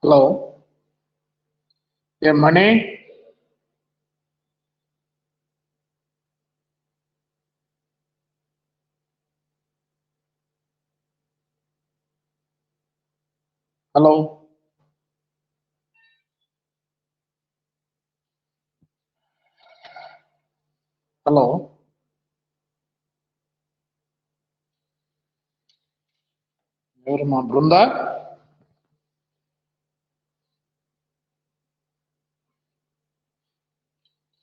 Hello. Yeah, money. Hello. Hello. ఎవరమ్మా Brinda?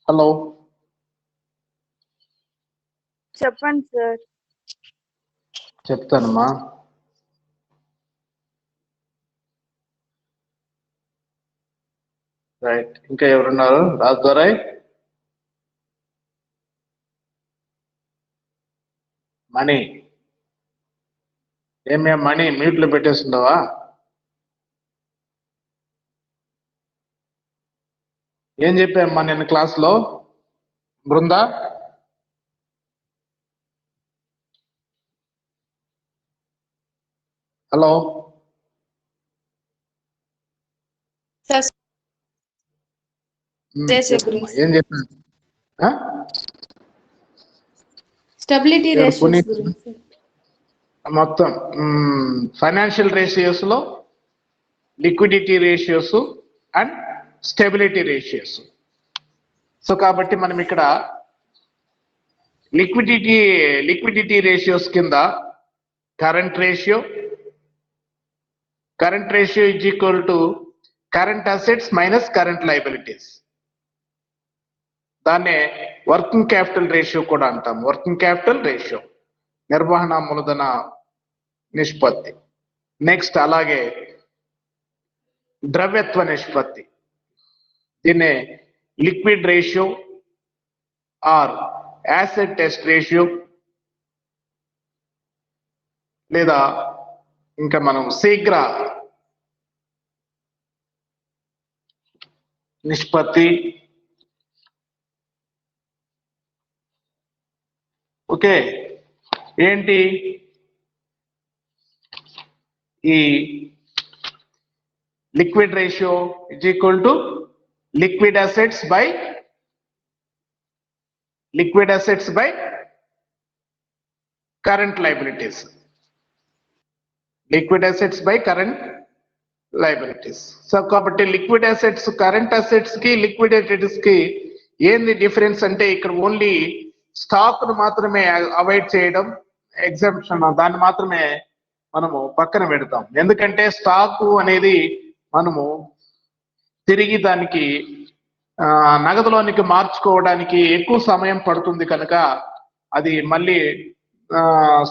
Hello. చెప్పండి sir. చెప్తానమ్మా. రైట్. ఇంకా ఎవరున్నారు? రాజురాయ్, మణి. ఏమే మణి మ్యూట్లో పెట్టేస్తుండవా? ఏం చెప్పామ్మా నేను క్లాస్లో? బృందా, హలో. ఏం చెప్పాను? స్టెబిలిటీ రేషియోస్ గురించి మొత్తం ఫైనాన్షియల్ రేషియోస్ లో liquidity ratios and stability ratios. So కాబట్టి మనం ఇక్కడ లిక్విడిటీ రేషియోస్ కింద current ratio is equal to current assets minus current liabilities. దాన్నే వర్కింగ్ క్యాపిటల్ రేషియో కూడా అంటాం. వర్కింగ్ క్యాపిటల్ రేషియో నిర్వహణ మూలధన నిష్పత్తి. నెక్స్ట్ అలాగే ద్రవ్యత్వ నిష్పత్తి, దీన్నే liquid ratio or acid test ratio, లేదా ఇంకా మనం శీఘ్ర నిష్పత్తి. ఓకే, ఏంటి ఈ liquid ratio is equal to liquid assets by current liabilities. Liquid assets by current liabilities. So కాబట్టి లిక్విడ్ అసెట్స్, కరెంట్ అసెట్స్ కి లిక్విడ్ అసెట్స్ కి ఏంది డిఫరెన్స్ అంటే ఇక్కడ ఓన్లీ స్టాక్ ను మాత్రమే అవాయిడ్ చేయడం, ఎగ్జాంప్షన్ దాన్ని మాత్రమే మనము పక్కన పెడతాం. ఎందుకంటే స్టాక్ అనేది మనము తిరిగి దానికి నగదులోనికి మార్చుకోవడానికి ఎక్కువ సమయం పడుతుంది కనుక అది మళ్ళీ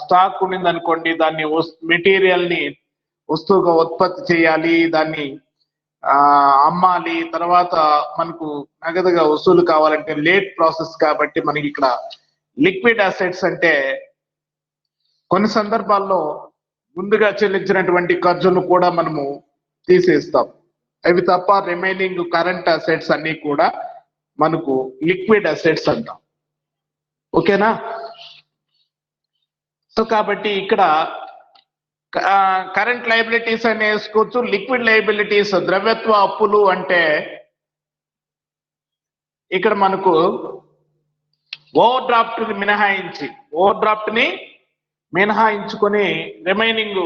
స్టాక్ ఉన్నింది అనుకోండి, దాన్ని మెటీరియల్ ని వస్తువుగా ఉత్పత్తి చేయాలి, దాన్ని అమ్మాలి, తర్వాత మనకు నగదుగా వసూలు కావాలంటే లేట్ ప్రాసెస్. కాబట్టి మనకి ఇక్కడ లిక్విడ్ అసెట్స్ అంటే కొన్ని సందర్భాల్లో ముందుగా చెల్లించినటువంటి ఖర్చులు కూడా మనము తీసేస్తాం. అవి తప్ప రిమైనింగ్ కరెంట్ అసెట్స్ అన్ని కూడా మనకు లిక్విడ్ అసెట్స్ అంటాం. ఓకేనా? సో కాబట్టి ఇక్కడ కరెంట్ లయబిలిటీస్ అని వేసుకోవచ్చు. లిక్విడ్ లయబిలిటీస్, ద్రవ్యత్వ అప్పులు అంటే ఇక్కడ మనకు ఓవర్ డ్రాఫ్ట్ ని మినహాయించుకొని రిమైనింగ్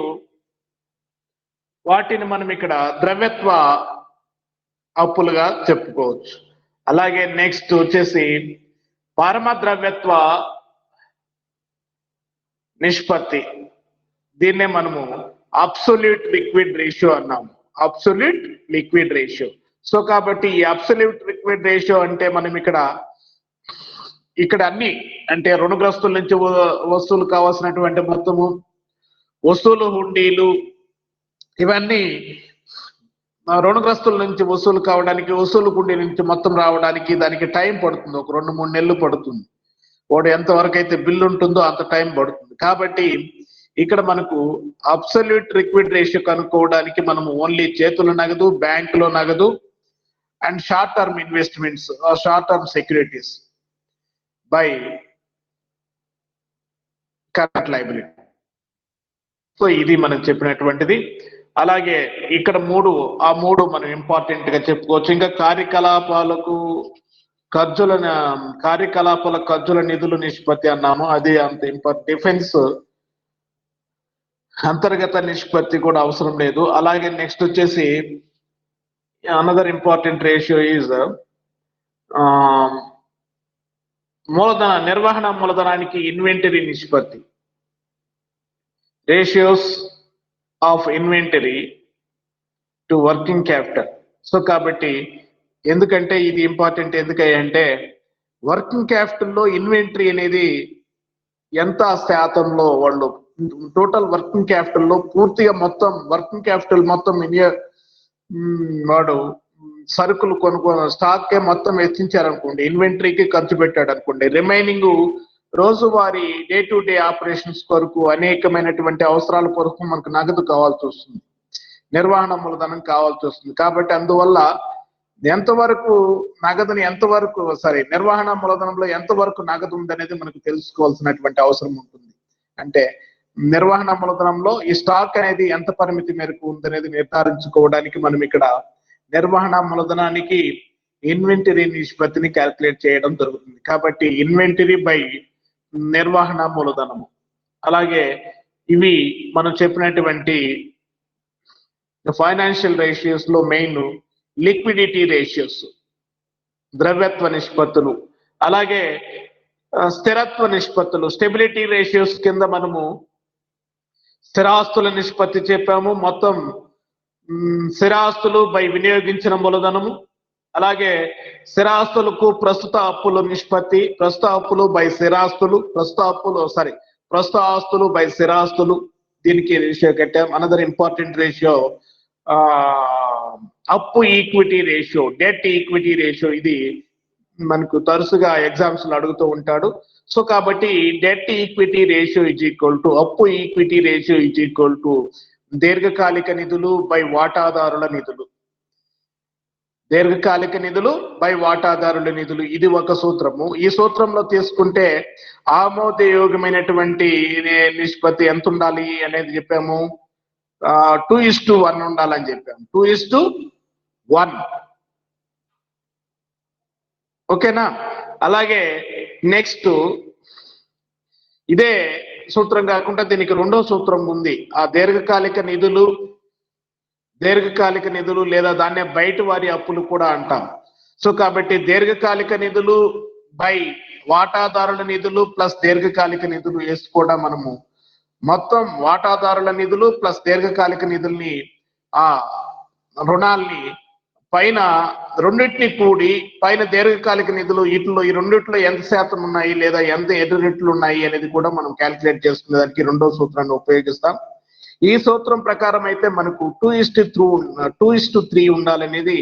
వాటిని మనం ఇక్కడ ద్రవ్యత్వ అప్పులుగా చెప్పుకోవచ్చు. అలాగే నెక్స్ట్ వచ్చేసి పరమ ద్రవ్యత్వ నిష్పత్తి, దీన్నే మనము అబ్సొల్యూట్ లిక్విడ్ రేషియో అన్నాము. Absolute liquid ratio. సో కాబట్టి ఈ అబ్సొల్యూట్ లిక్విడ్ రేషియో అంటే మనం ఇక్కడ అన్ని అంటే రుణగ్రస్తుల నుంచి వస్తువులు కావాల్సినటువంటి మొత్తము, వస్తువులు, హుండీలు, ఇవన్నీ రుణగ్రస్తుల నుంచి వసూలు కావడానికి, వసూలు హుండీ నుంచి మొత్తం రావడానికి దానికి టైం పడుతుంది. ఒక 2-3 నెలలు పడుతుంది. వాడు ఎంతవరకు అయితే బిల్లు ఉంటుందో అంత టైం పడుతుంది. కాబట్టి ఇక్కడ మనకు అబ్సల్యూట్ లిక్విడ్ రేషియో కనుక్కోవడానికి మనము ఓన్లీ చేతుల నగదు, బ్యాంకులో నగదు and short term investments, short term securities by current liability. So ఇది మనం చెప్పినటువంటిది. అలాగే ఇక్కడ ఆ మూడు మనం ఇంపార్టెంట్ గా చెప్పుకోవచ్చు. ఇంకా కార్యకలాపాల ఖర్చుల నిధులు నిష్పత్తి అన్నాము, అది అంత డిఫెన్స్ అంతర్గత నిష్పత్తి కూడా అవసరం లేదు. అలాగే నెక్స్ట్ వచ్చేసి అనదర్ ఇంపార్టెంట్ రేషియో ఈజ్ నిర్వహణ మూలధనానికి ఇన్వెంటరీ నిష్పత్తి, ratios of inventory to working capital. So కాబట్టి ఎందుకంటే ఇది ఇంపార్టెంట్ ఎందుకంటే వర్కింగ్ క్యాపిటల్లో ఇన్వెంటరీ అనేది ఎంత శాతంలో వాళ్ళు టోటల్ వర్కింగ్ క్యాపిటల్లో పూర్తిగా మొత్తం వర్కింగ్ క్యాపిటల్ మొత్తం వాడు సరుకులు స్టాక్ మొత్తం వెచ్చించారనుకోండి, ఇన్వెంటరీకి ఖర్చు పెట్టాడు అనుకోండి, రిమైనింగ్ రోజువారీ డే టు డే ఆపరేషన్స్ కొరకు అనేకమైనటువంటి అవసరాల కొరకు మనకు నగదు కావాల్సి వస్తుంది, నిర్వహణ మూలధనం కావాల్సి వస్తుంది. కాబట్టి అందువల్ల నిర్వహణ మూలధనంలో ఎంతవరకు నగదు ఉందనేది మనకు తెలుసుకోవాల్సినటువంటి అవసరం ఉంటుంది. అంటే నిర్వహణ మూలధనంలో ఈ స్టాక్ అనేది ఎంత పరిమితి మేరకు ఉందనేది నిర్ధారించుకోవడానికి మనం ఇక్కడ నిర్వహణ మూలధనానికి ఇన్వెంటరీ నిష్పత్తిని క్యాల్కులేట్ చేయడం జరుగుతుంది. కాబట్టి ఇన్వెంటరీ బై నిర్వహణ మూలధనము. అలాగే ఇవి మనం చెప్పినటువంటి ఫైనాన్షియల్ రేషియోస్ లో మెయిన్ లిక్విడిటీ రేషియోస్, ద్రవ్యత్వ నిష్పత్తులు, అలాగే స్థిరత్వ నిష్పత్తులు, స్టెబిలిటీ రేషియోస్ కింద మనము స్థిరాస్తుల నిష్పత్తి చెప్పాము, మొత్తం స్థిరాస్తులు బై వినియోగించిన మూలధనము. అలాగే స్థిరాస్తులకు ప్రస్తుత అప్పుల నిష్పత్తి, ప్రస్తుత అప్పులు బై స్థిరాస్తులు, ప్రస్తుత ఆస్తులు బై స్థిరాస్తులు, దీనికి రేషియో కట్టాం. అనదర్ ఇంపార్టెంట్ రేషియో అప్పు equity ratio, debt equity ratio. ఇది మనకు తరచుగా ఎగ్జామ్స్ లో అడుగుతూ ఉంటాడు. సో కాబట్టి debt equity ratio is equal to అప్పు equity ratio is equal to దీర్ఘకాలిక నిధులు బై వాటాదారుల నిధులు, దీర్ఘకాలిక నిధులు బై వాటాదారుల నిధులు. ఇది ఒక సూత్రము. ఈ సూత్రంలో తీసుకుంటే ఆమోదయోగ్యమైనటువంటి నిష్పత్తి ఎంత ఉండాలి అనేది చెప్పాము, 2:1 ఉండాలని చెప్పాము, 2:1. ఓకేనా? అలాగే నెక్స్ట్ ఇదే సూత్రం కాకుండా దీనికి రెండో సూత్రం ఉంది. ఆ దీర్ఘకాలిక నిధులు లేదా దాన్నే బయట వారి అప్పులు కూడా అంటాం. సో కాబట్టి దీర్ఘకాలిక నిధులు బై వాటాదారుల నిధులు ప్లస్ దీర్ఘకాలిక నిధులు వేసి కూడా మనము మొత్తం వాటాదారుల నిధులు ప్లస్ దీర్ఘకాలిక నిధుల్ని ఆ రుణాల్ని పైన రెండింటిని కూడి పైన దీర్ఘకాలిక నిధులు వీటిలో ఈ రెండిట్లో ఎంత శాతం ఉన్నాయి లేదా ఎంత ఎన్ని రెట్లు ఉన్నాయి అనేది కూడా మనం క్యాల్కులేట్ చేసుకునే దానికి రెండో సూత్రాన్ని ఉపయోగిస్తాం. ఈ సూత్రం ప్రకారం అయితే మనకు 2:3 ఉండాలనేది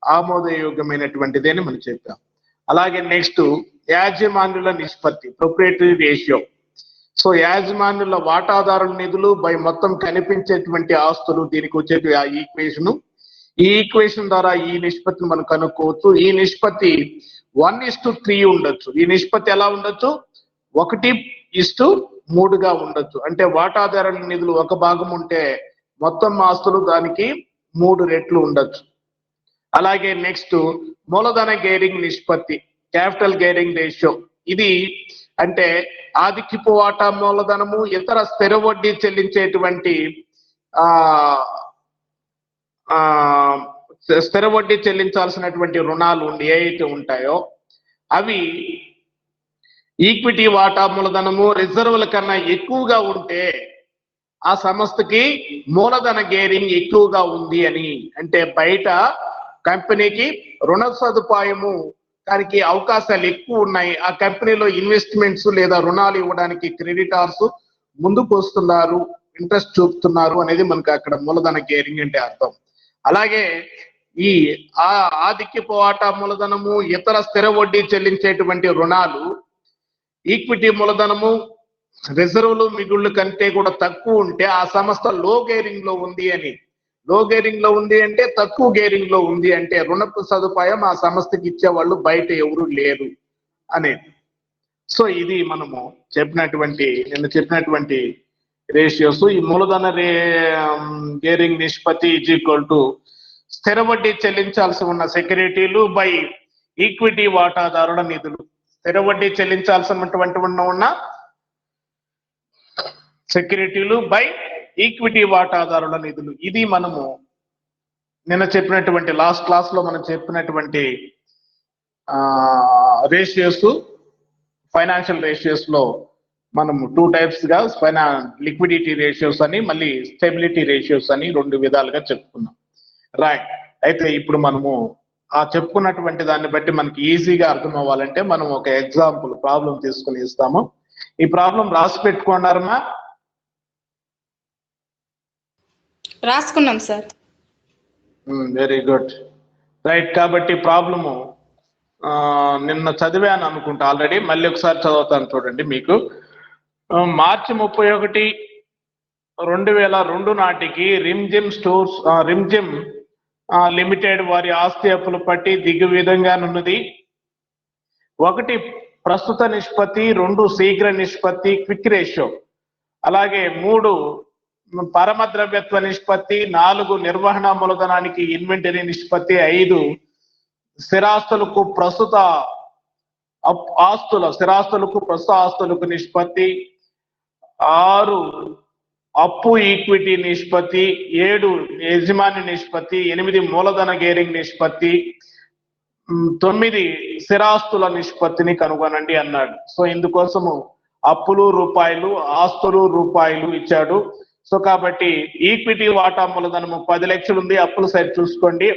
ఆమోదయోగ్యమైనటువంటిది అని మనం చెప్పాం. అలాగే నెక్స్ట్ యాజమాన్యుల నిష్పత్తి, ప్రొప్రైటరీ రేషియో. సో యాజమాన్యుల వాటాదారుల నిధులు బై మొత్తం కనిపించేటువంటి ఆస్తులు, దీనికి వచ్చేటి ఆ ఈక్వేషన్. ఈ ఈక్వేషన్ ద్వారా ఈ నిష్పత్తిని మనం కనుక్కోవచ్చు. ఈ నిష్పత్తి 1:3 ఉండొచ్చు. ఈ నిష్పత్తి ఎలా ఉండొచ్చు? 1:3గా ఉండొచ్చు. అంటే వాటాదారుల నిధులు 1 భాగం ఉంటే మొత్తం ఆస్తులు దానికి 3 రెట్లు ఉండొచ్చు. అలాగే నెక్స్ట్ మూలధన గేరింగ్ నిష్పత్తి, క్యాపిటల్ గేరింగ్ రేషియో. ఇది అంటే ఆధిక్యపు వాటా మూలధనము, ఇతర స్థిర వడ్డీ చెల్లించేటువంటి స్థిర వడ్డీ చెల్లించాల్సినటువంటి రుణాలు ఏవైతే ఉంటాయో అవి ఈక్విటీ వాటా మూలధనము రిజర్వుల కన్నా ఎక్కువగా ఉంటే ఆ సంస్థకి మూలధన గేరింగ్ ఎక్కువగా ఉంది అని. అంటే బయట కంపెనీకి రుణ సదుపాయము దానికి అవకాశాలు ఎక్కువ ఉన్నాయి, ఆ కంపెనీలో ఇన్వెస్ట్మెంట్స్ లేదా రుణాలు ఇవ్వడానికి క్రెడిటార్స్ ముందుకు వస్తున్నారు, ఇంట్రెస్ట్ చూపుతున్నారు అనేది మనకు అక్కడ మూలధన గేరింగ్ అంటే అర్థం. అలాగే ఈ ఆధిక్యపు వాటా మూలధనము, ఇతర స్థిర వడ్డీ చెల్లించేటువంటి రుణాలు ఈక్విటీ మూలధనము రిజర్వులు మిగుళ్ళు కంటే కూడా తక్కువ ఉంటే ఆ సంస్థ లో గేరింగ్ లో ఉంది అని. లో గేరింగ్ లో ఉంది అంటే తక్కువ గేరింగ్ లో ఉంది అంటే రుణపు సదుపాయం ఆ సంస్థకి ఇచ్చేవాళ్ళు బయట ఎవరు లేరు అనేది. సో ఇది మనము నిన్న చెప్పినటువంటి రేషియోస్. ఈ మూలధన గేరింగ్ నిష్పత్తి ఈజ్ ఈక్వల్ టు స్థిర వడ్డీ చెల్లించాల్సి ఉన్న సెక్యూరిటీలు బై ఈక్విటీ వాటాదారుల నిధులు. స్థిర వడ్డీ చెల్లించాల్సినటువంటి ఉన్న సెక్యూరిటీలు బై ఈక్విటీ వాటాదారుల నిధులు. ఇది మనము నిన్న చెప్పినటువంటి లాస్ట్ క్లాస్ లో మనం చెప్పినటువంటి రేషియోస్, ఫైనాన్షియల్ రేషియోస్ లో మనము 2 టైప్స్ గా లిక్విడిటీ రేషియోస్ అని మళ్ళీ స్టెబిలిటీ రేషియోస్ అని 2 విధాలుగా చెప్పుకున్నాం. రైట్. అయితే ఇప్పుడు మనము ఆ చెప్పుకున్నటువంటి దాన్ని బట్టి మనకి ఈజీగా అర్థం అవ్వాలంటే మనం ఒక ఎగ్జాంపుల్ ప్రాబ్లం తీసుకుని ఇస్తాము. ఈ ప్రాబ్లం రాసి పెట్టుకున్నారమ్మా? రాసుకున్నాం సార్. Very good. రైట్. కాబట్టి ప్రాబ్లము నిన్న చదివాను అనుకుంటా ఆల్రెడీ, మళ్ళీ ఒకసారి చదువుతాను చూడండి. మీకు మార్చి 31, 2002 నాటికి రిమ్జిమ్ లిమిటెడ్ వారి ఆస్తి అప్పుల పట్టి దిగు విధంగానున్నది. 1 ప్రస్తుత నిష్పత్తి, 2 శీఘ్ర నిష్పత్తి క్విక్ రేషియో, అలాగే 3 పరమ ద్రవ్యత్వ నిష్పత్తి, 4 నిర్వహణ మూలధనానికి ఇన్వెంటరీ నిష్పత్తి, 5 స్థిరాస్తులకు ప్రస్తుత ఆస్తులకు నిష్పత్తి, 6 అప్పు ఈక్విటీ నిష్పత్తి, 7 యజమాని నిష్పత్తి, 8 మూలధన గేరింగ్ నిష్పత్తి, 9 స్థిరాస్తుల నిష్పత్తిని కనుగొనండి అన్నాడు. సో ఇందుకోసము అప్పులు రూపాయలు, ఆస్తులు రూపాయలు ఇచ్చాడు. సో కాబట్టి ఈక్విటీ వాటా మూలధనము 10 లక్షలు ఉంది, అప్పుల సైడ్ చూసుకోండి.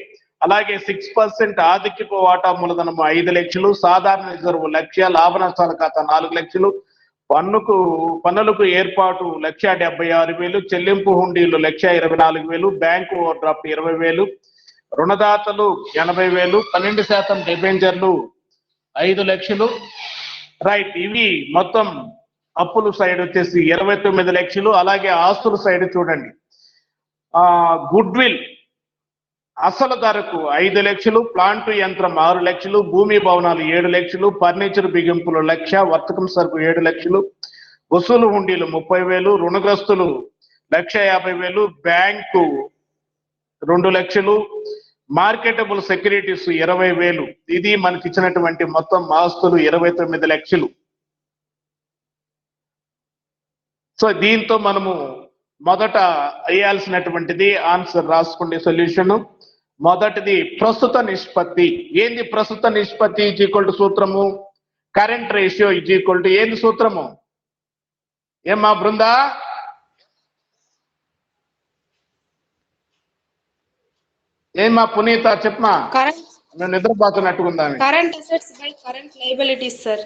అలాగే 6% ఆర్థికపు వాటా మూలధనము 5 లక్షలు, సాధారణ రిజర్వు 1 లక్ష, లాభ నష్టాల ఖాతా 4 లక్షలు, పన్నులకు ఏర్పాటు 1,76,000, చెల్లింపు హుండీలు 1,24,000, బ్యాంకు ఓవర్ డ్రాఫ్ట్ 20,000, రుణదాతలు 80,000, 12% డిబెంచర్లు 5 లక్షలు. రైట్. ఇవి మొత్తం అప్పుల సైడ్ వచ్చేసి 29 లక్షలు. అలాగే ఆస్తుల సైడ్ చూడండి, గుడ్ విల్ అసలు ధరకు 5 లక్షలు, ప్లాంట్ యంత్రం 6 లక్షలు, భూమి భవనాలు 7 లక్షలు, ఫర్నిచర్ బిగింపులు 1 లక్ష, వర్తకం సరుకు 7 లక్షలు, వసూలు హుండీలు 30,000, రుణగ్రస్తులు 1,50,000, బ్యాంకు 2 లక్షలు, మార్కెటబుల్ సెక్యూరిటీస్ 20,000. ఇది మనకి ఇచ్చినటువంటి మొత్తం ఆస్తులు 29 లక్షలు. సో దీంతో మనము మొదట వేయాల్సినటువంటిది ఆన్సర్ రాసుకోండి. సొల్యూషన్ మొదటిది ప్రస్తుత నిష్పత్తి. ఏంది ప్రస్తుత నిష్పత్తి? ఈజ్ ఈక్వల్ టు సూత్రము current ratio is equal to ఏంది సూత్రము? ఏమ్మా బృందా? ఏమ్మా పునీత చెప్పమా? నేను నిద్రపోతున్నట్టుకుందా? Current assets by current liabilities sir.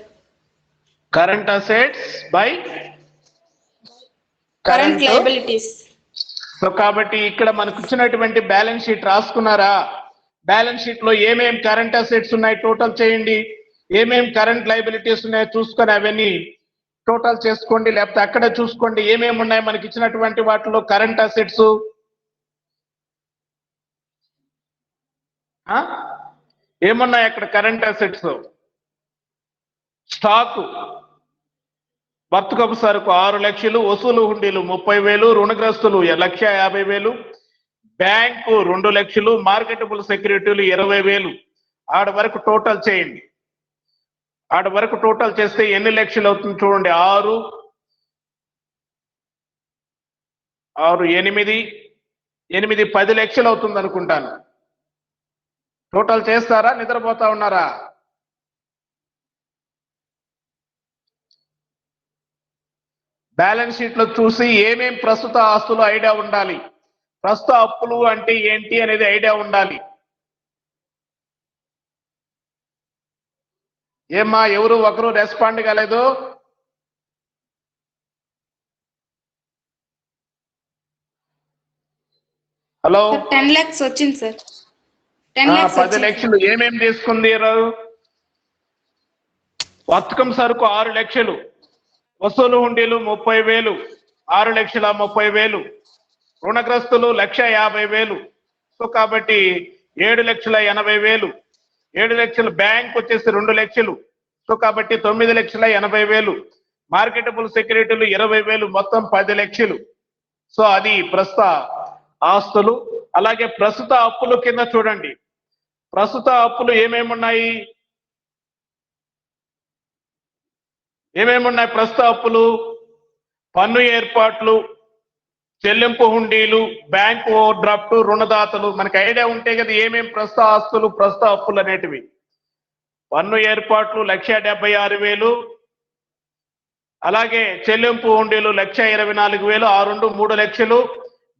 Current assets by current liabilities. So కాబట్టి ఇక్కడ మనకు ఇచ్చినటువంటి బ్యాలెన్స్ షీట్ రాసుకున్నారా? బ్యాలెన్స్ షీట్ లో ఏమేం కరెంట్ అసెట్స్ ఉన్నాయి టోటల్ చేయండి, ఏమేం కరెంట్ లయబిలిటీస్ ఉన్నాయో చూసుకొని అవన్నీ టోటల్ చేసుకోండి, లేకపోతే అక్కడే చూసుకోండి ఏమేమి ఉన్నాయి మనకి ఇచ్చినటువంటి వాటిలో కరెంట్ అసెట్స్. ఏమున్నాయి అక్కడ కరెంట్ అసెట్స్? స్టాకు, వర్తకపు సరుకు 6 లక్షలు, వసూలు హుండీలు 30,000, రుణగ్రస్తులు 1,50,000, బ్యాంకు 2 లక్షలు, మార్కెటబుల్ సెక్యూరిటీలు 20,000. ఆడ వరకు టోటల్ చేయండి. ఆడ వరకు టోటల్ చేస్తే ఎన్ని లక్షలు అవుతుంది చూడండి. 6, 8, 10 లక్షలు అవుతుంది అనుకుంటాను. టోటల్ చేస్తారా? నిద్రపోతా ఉన్నారా? బ్యాలెన్స్ షీట్ లో చూసి ఏమేం ప్రస్తుత ఆస్తులు ఐడియా ఉండాలి, ప్రస్తుత అప్పులు అంటే ఏంటి అనేది ఐడియా ఉండాలి. ఏమ్మా ఎవరు ఒకరు రెస్పాండ్ కాలేదు? హలో. 10 lakhs వచ్చింది సార్. 10 లక్షలు ఏమేం తీసుకుంది? వర్తకం సరుకు 6 లక్షలు, వసూలు హుండీలు 30,000, 6,30,000, రుణగ్రస్తులు 1,50,000. సో కాబట్టి 7,80,000, 7 లక్షలు, బ్యాంక్ వచ్చేసి 2 లక్షలు. సో కాబట్టి 9,80,000. మార్కెటబుల్ సెక్యూరిటీలు 20,000 మొత్తం 10 లక్షలు. సో అది ప్రస్తుత ఆస్తులు. అలాగే ప్రస్తుత అప్పులు కింద చూడండి. ప్రస్తుత అప్పులు ఏమేమి ఉన్నాయి? ప్రస్తుత అప్పులు? పన్ను ఏర్పాట్లు, చెల్లింపు హుండీలు, బ్యాంక్ ఓవర్ డ్రాఫ్ట్, రుణదాతలు. మనకి ఐడియా ఉంటే కదా ఏమేమి ప్రస్తుత ఆస్తులు, ప్రస్తుత అప్పులు అనేటివి. పన్ను ఏర్పాట్లు 1,76,000, అలాగే చెల్లింపు హుండీలు 1,24,000, ఆ రెండు 3 లక్షలు,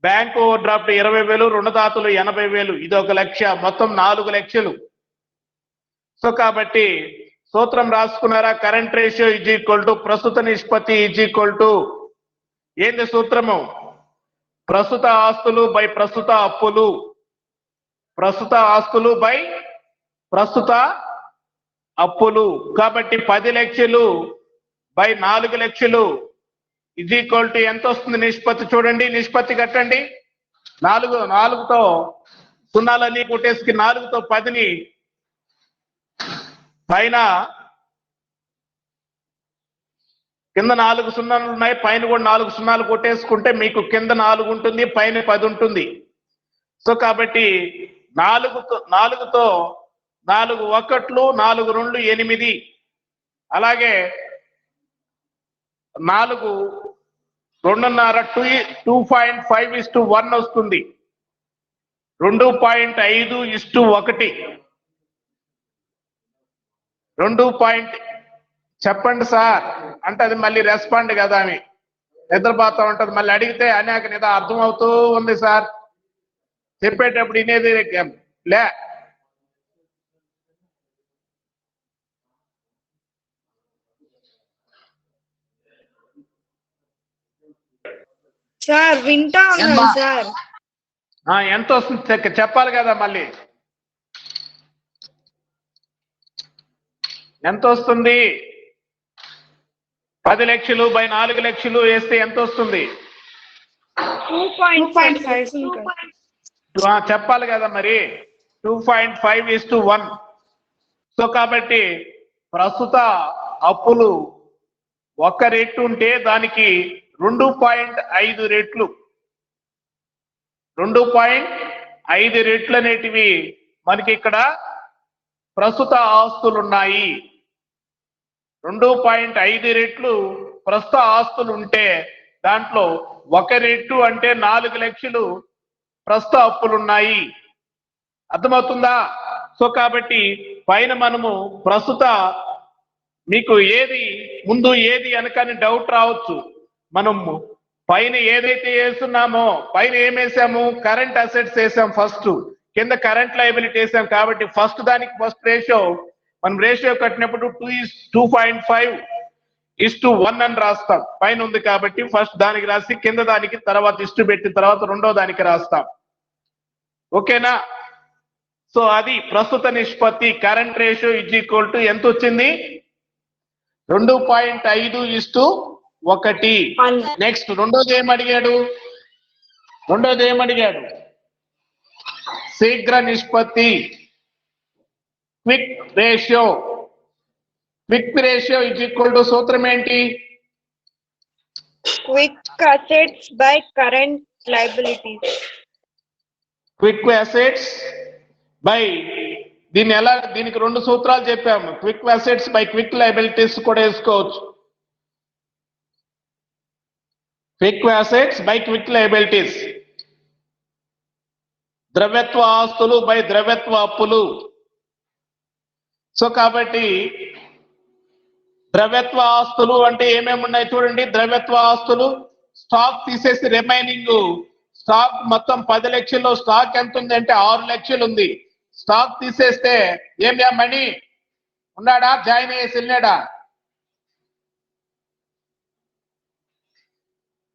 బ్యాంక్ ఓవర్ డ్రాఫ్ట్ 20,000, రుణదాతలు 80,000, ఇది 1 లక్ష, మొత్తం 4 లక్షలు. సో కాబట్టి సూత్రం రాసుకున్నారా? Current ratio is equal to ప్రస్తుత నిష్పత్తి ఈజ్ ఈక్వల్ టు ఏంది సూత్రము? ప్రస్తుత ఆస్తులు బై ప్రస్తుత అప్పులు. ప్రస్తుత ఆస్తులు బై ప్రస్తుత అప్పులు. కాబట్టి 10 లక్షలు బై 4 లక్షలు ఈజ్ ఈక్వల్ టు ఎంత వస్తుంది నిష్పత్తి? చూడండి, నిష్పత్తి కట్టండి. 4తో సున్నాలన్నీ కొట్టేసి 4తో 10ని పైన కింద 4 సున్నాలు ఉన్నాయి, పైన కూడా 4 సున్నాలు కొట్టేసుకుంటే మీకు కింద 4 ఉంటుంది, పైన 10 ఉంటుంది. సో కాబట్టి 4తో 4 ఒకట్లు, 4 2 8, అలాగే 4 2.5 2.5:1 వస్తుంది. 2.5:1 2. చెప్పండి సార్ అంటే అది మళ్ళీ రెస్పాండ్ కదా అని నిద్రపోతా ఉంటది. మళ్ళీ అడిగితే అనేక నిదా అర్థం అవుతూ ఉంది సార్, చెప్పేటప్పుడు ఇనేది లే. సార్ వింటా ఉన్నాను సార్. ఎంత వస్తుంది చెప్పాలి కదా, మళ్ళీ ఎంత వస్తుంది? 10 లక్షలు బై 4 లక్షలు వేస్తే ఎంత వస్తుంది? 2.5. చెప్పాలి కదా మరి. 2.5:1. సో కాబట్టి ప్రస్తుత అప్పులు 1 రెట్టు ఉంటే దానికి 2.5 రెట్లు, 2.5 రెట్లు అనేటివి మనకి ఇక్కడ ప్రస్తుత ఆస్తులు ఉన్నాయి. 2.5 రెట్లు ప్రస్తుత ఆస్తులు ఉంటే దాంట్లో 1 రెట్టు అంటే 4 లక్షలు ప్రస్తుత అప్పులున్నాయి. అర్థమవుతుందా? సో కాబట్టి పైన మనము ప్రస్తుత మీకు ఏది ముందు ఏది వెనకని డౌట్ రావచ్చు. మనము పైన ఏదైతే వేస్తున్నామో, పైన ఏమేసాము? కరెంట్ అసెట్స్ వేసాం ఫస్ట్, కింద కరెంట్ లయబిలిటీ వేసాం. కాబట్టి ఫస్ట్ దానికి ఫస్ట్ రేషియో మనం రేషియో కట్టినప్పుడు 2:5:1 అని రాస్తాం. పైన ఉంది కాబట్టి ఫస్ట్ దానికి రాసి కింద దానికి తర్వాత ఇష్టు పెట్టిన తర్వాత రెండో దానికి రాస్తాం. ఓకేనా? సో అది ప్రస్తుత నిష్పత్తి. Current ratio is equal to ఎంత వచ్చింది? 2.5:1. నెక్స్ట్ రెండోది ఏమడిగాడు? శీఘ్ర నిష్పత్తి, quick ratio. Quick ratio is equal to సూత్రం ఏంటి? Quick assets by current liabilities. Quick assets by దీనికి 2 సూత్రాలు చెప్పాము. Quick assets by quick liabilities కూడా వేసుకోవచ్చు. Quick assets by quick liabilities. ద్రవ్యత్వ ఆస్తులు బై ద్రవ్యత్వ అప్పులు. సో కాబట్టి ద్రవ్యత్వ ఆస్తులు అంటే ఏమేమి ఉన్నాయి చూడండి. ద్రవ్యత్వ ఆస్తులు స్టాక్ తీసేసి రిమైనింగ్ స్టాక్ మొత్తం 10 లక్షల్లో స్టాక్ ఎంత ఉంది అంటే 6 లక్షలు ఉంది. స్టాక్ తీసేస్తే ఏమియా మణి ఉన్నాడా? జాయిన్ అయ్యేసి వెళ్ళాడా?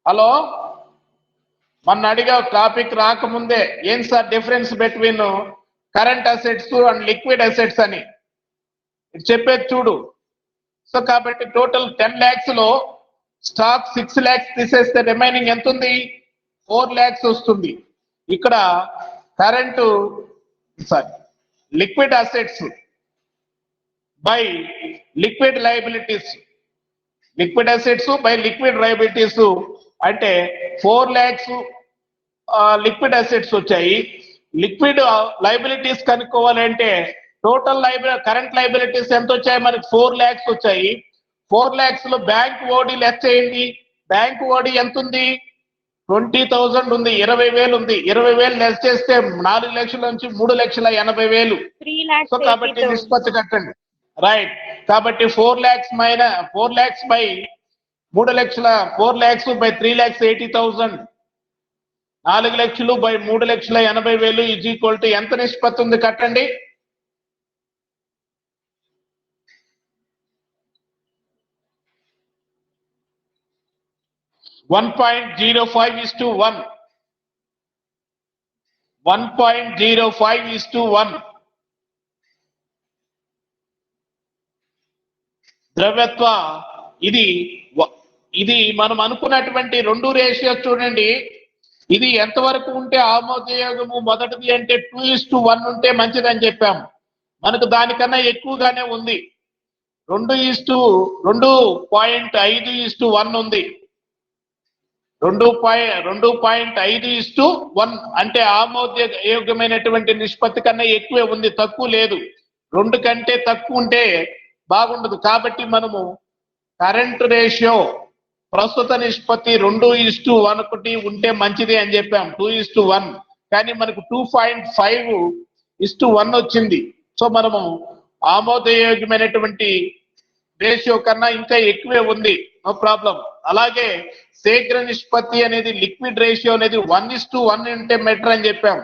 హలో, మొన్న అడిగా టాపిక్ రాకముందే, ఏం sir difference between current assets and liquid assets అని చెప్పేది చూడు. సో కాబట్టి టోటల్ 10 lakhs లో స్టాక్ 6 lakhs తీసేస్తే రిమైనింగ్ ఎంత ఉంది? 4 lakhs వస్తుంది. ఇక్కడ current liquid assets by liquid liabilities. Liquid assets by liquid liabilities అంటే 4 lakhs లిక్విడ్ అసెట్స్ వచ్చాయి. లిక్విడ్ లయబిలిటీస్ కనుక్కోవాలంటే టోటల్ కరెంట్ లయబిలిటీస్ ఎంత వచ్చాయి మనకి 4 lakhs వచ్చాయి. 4 lakhs లో బ్యాంక్ ఓడి లెస్ చేయండి. బ్యాంక్ ఓడి ఎంత ఉంది 20,000 ఉంది, 20,000 ఉంది. 20,000 లెస్ చేస్తే 4 లక్షల నుంచి 3,80,000. 3 సో కాబట్టి నిష్పత్తి కట్టండి. రైట్. కాబట్టి 4 lakhs బై 3 లక్షల 4 lakhs బై 3,80,000 4 లక్షలు బై 3,80,000 ఈజ్ ఈక్వల్ టు ఎంత నిష్పత్తి ఉంది కట్టండి. 1.05:1. 1.05:1. ద్రవ్యత్వ ఇది మనం అనుకున్నటువంటి 2 రేషియోస్ చూడండి. ఇది ఎంతవరకు ఉంటే ఆమోదయోగము మొదటిది అంటే 2:1 ఉంటే మంచిదని చెప్పాము. మనకు దానికన్నా ఎక్కువగానే ఉంది. 2.5:1 ఉంది. 2.5:1 అంటే ఆమోదయోగ్యమైనటువంటి నిష్పత్తి కన్నా ఎక్కువే ఉంది, తక్కువ లేదు. 2 కంటే తక్కువ ఉంటే బాగుండదు. కాబట్టి మనము కరెంట్ రేషియో ప్రస్తుత నిష్పత్తి 2:1 ఉంటే మంచిది అని చెప్పాం. 2:1 కానీ మనకు 2.5:1 వచ్చింది. సో మనము ఆమోదయోగ్యమైనటువంటి రేషియో కన్నా ఇంకా ఎక్కువే ఉంది, నో ప్రాబ్లం. అలాగే శీఘ్ర నిష్పత్తి అనేది లిక్విడ్ రేషియో అనేది 1:1 ఉంటే బెటర్ అని చెప్పాం.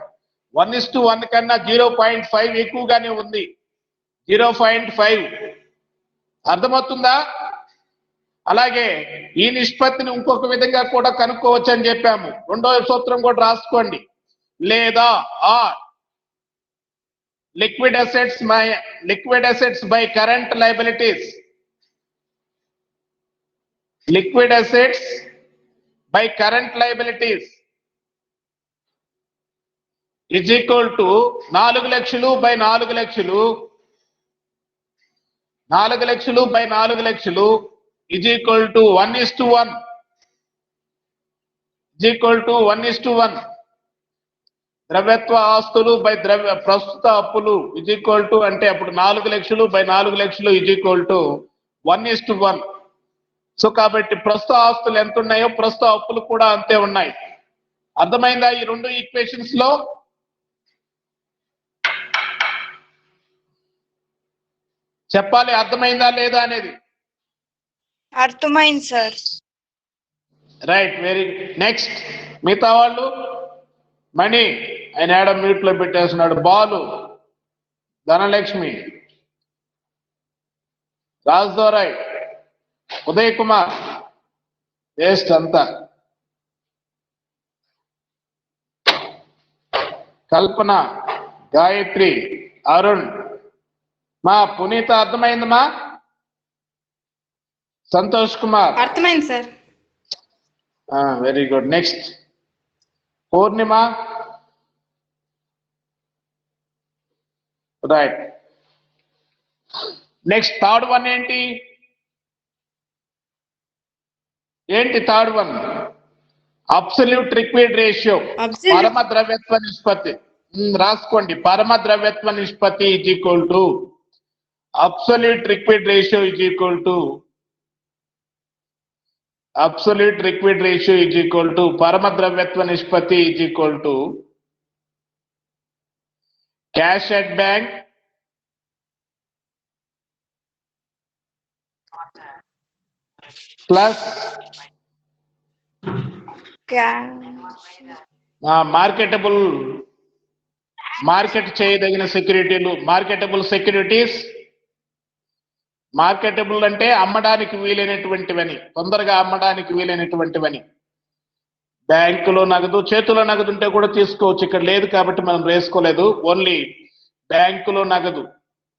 1:1 కన్నా 0.5 ఎక్కువగానే ఉంది, 0.5. అర్థమవుతుందా? అలాగే ఈ నిష్పత్తిని ఇంకొక విధంగా కూడా కనుక్కోవచ్చు అని చెప్పాము. రెండవ సూత్రం కూడా రాసుకోండి. లేదా liquid assets by current liabilities. Liquid assets by current liabilities is equal to 4 లక్షలు బై 4 లక్షలు 4 లక్షలు బై 4 లక్షలు ఈజ్ ఈక్వల్ టు 1:1 ద్రవ్యత్వ ఆస్తులు బై ప్రస్తుత అప్పులు ఈజ్ ఈక్వల్ టు అంటే అప్పుడు 4 లక్షలు బై 4 లక్షలు ఈజ్ ఈక్వల్ టు 1:1. సో కాబట్టి ప్రస్తుత ఆస్తులు ఎంత ఉన్నాయో ప్రస్తుత అప్పులు కూడా అంతే ఉన్నాయి. అర్థమైందా ఈ 2 ఈక్వేషన్స్ లో? చెప్పాలి అర్థమైందా లేదా అనేది. అర్థమైంది sir. Right, very good. Next మిగతా వాళ్ళు మణి ఆయన ఏడ మ్యూట్ లో పెట్టేస్తున్నాడు. బాలు, ధనలక్ష్మి, రాజ్దోరాయ్, ఉదయ్ కుమార్, వేస్ట్ అంతా, కల్పన, గాయత్రి, అరుణ్. మా పునీత అర్థమైందమ్మా? సంతోష్ కుమార్ అర్థమైంది సార్. Very good. నెక్స్ట్ పూర్ణిమ. రైట్. నెక్స్ట్ థర్డ్ వన్ ఏంటి third one? Absolute liquid ratio, పరమ ద్రవ్యత్వ నిష్పత్తి. రాసుకోండి. పరమ ద్రవ్యత్వ నిష్పత్తి is equal to absolute liquid ratio is equal to పరమ ద్రవ్యత్వ నిష్పత్తి is equal to cash at bank plus market చేయదగిన సెక్యూరిటీలు, మార్కెటబుల్ సెక్యూరిటీస్. మార్కెటబుల్ అంటే అమ్మడానికి వీలైనటువంటివని, తొందరగా అమ్మడానికి వీలైనటువంటివని. బ్యాంకులో నగదు, చేతిలో నగదు ఉంటే కూడా తీసుకోవచ్చు. ఇక్కడ లేదు కాబట్టి మనం వేసుకోలేదు. ఓన్లీ బ్యాంకులో నగదు,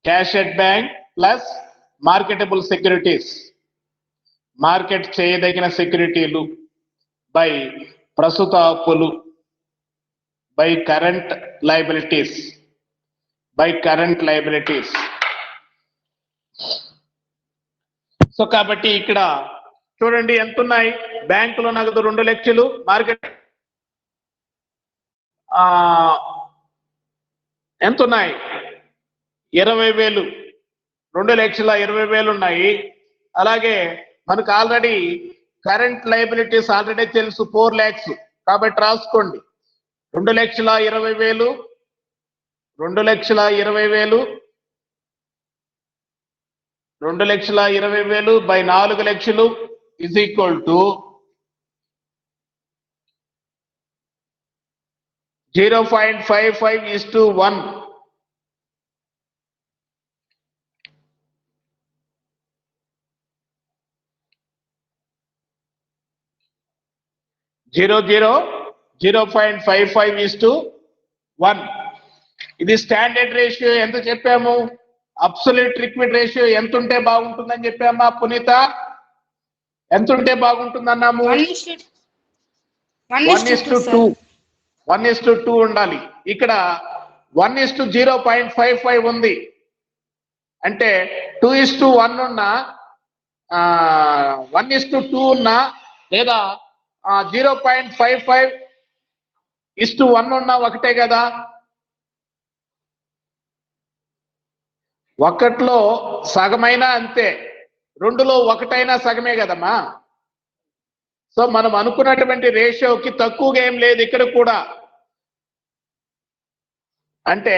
cash at bank plus marketable securities, market చేయదగిన సెక్యూరిటీలు బై ప్రస్తుత అప్పులు బై కరెంట్ లయబిలిటీస్. సో కాబట్టి ఇక్కడ చూడండి ఎంత ఉన్నాయి. బ్యాంకులో నగదు 2 లక్షలు, మార్కెట్ ఎంత ఉన్నాయి 20,000, 2,20,000 ఉన్నాయి. అలాగే మనకు ఆల్రెడీ కరెంట్ లయబిలిటీస్ ఆల్రెడీ తెలుసు 4 lakhs, కాబట్టి రాసుకోండి 2,20,000, 2,20,000, 2,20,000 by 4 లక్షలు is equal to 0.55:1. జీరో 0.55:1. ఇది స్టాండర్డ్ రేషియో. ఎంత చెప్పాము? అబ్సల్యూట్ లిక్విడ్ రేషియో ఎంత ఉంటే బాగుంటుందని చెప్పామా పునీత? ఎంత ఉంటే బాగుంటుందన్నాము? 1:2 ఉండాలి. ఇక్కడ 1:0.55 ఉంది. అంటే 2:1 ఉన్నా, 1:2 ఉన్నా, లేదా 0.55:1 ఉన్నా ఒకటే కదా. ఒకటిలో సగమైనా అంతే, 2లో ఒకటైనా సగమే కదమ్మా. సో మనం అనుకున్నటువంటి రేషియోకి తక్కువగా ఏం లేదు ఇక్కడ కూడా. అంటే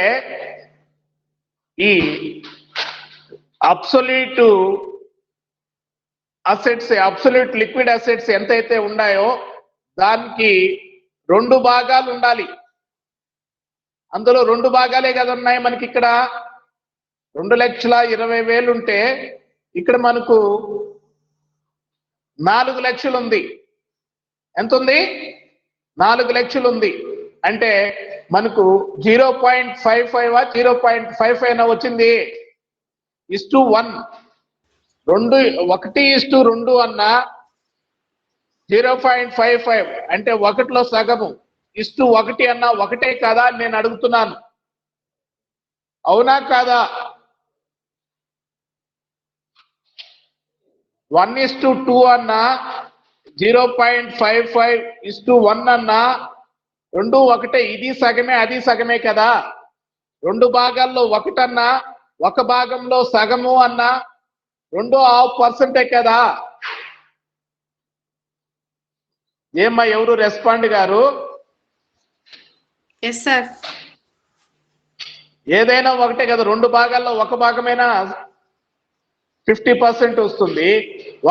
ఈ absolute assets, absolute liquid assets ఎంతైతే ఉన్నాయో దానికి 2 భాగాలు ఉండాలి. అందులో 2 భాగాలే కదా ఉన్నాయి మనకి. ఇక్కడ 2,20,000 ఉంటే ఇక్కడ మనకు 4 లక్షలు ఉంది. ఎంత ఉంది? 4 లక్షలు ఉంది. అంటే మనకు 0.55 0.55 వచ్చింది. 1:1 1:2 అన్నా 0.55 అంటే 1లో సగము. 1 అన్నా ఒకటే కదా అని నేను అడుగుతున్నాను. అవునా కాదా? 1:2 అన్నా 0.55:1 అన్నా 2 ఒకటే. ఇది సగమే అది సగమే కదా. 2 భాగాల్లో ఒకటన్నా, ఒక భాగంలో సగము అన్నా 2.5% కదా. ఏమ్మా ఎవరు రెస్పాండ్ గారు? Yes sir. ఏదైనా ఒకటే కదా. 2 భాగాల్లో ఒక భాగమైనా 50% వస్తుంది.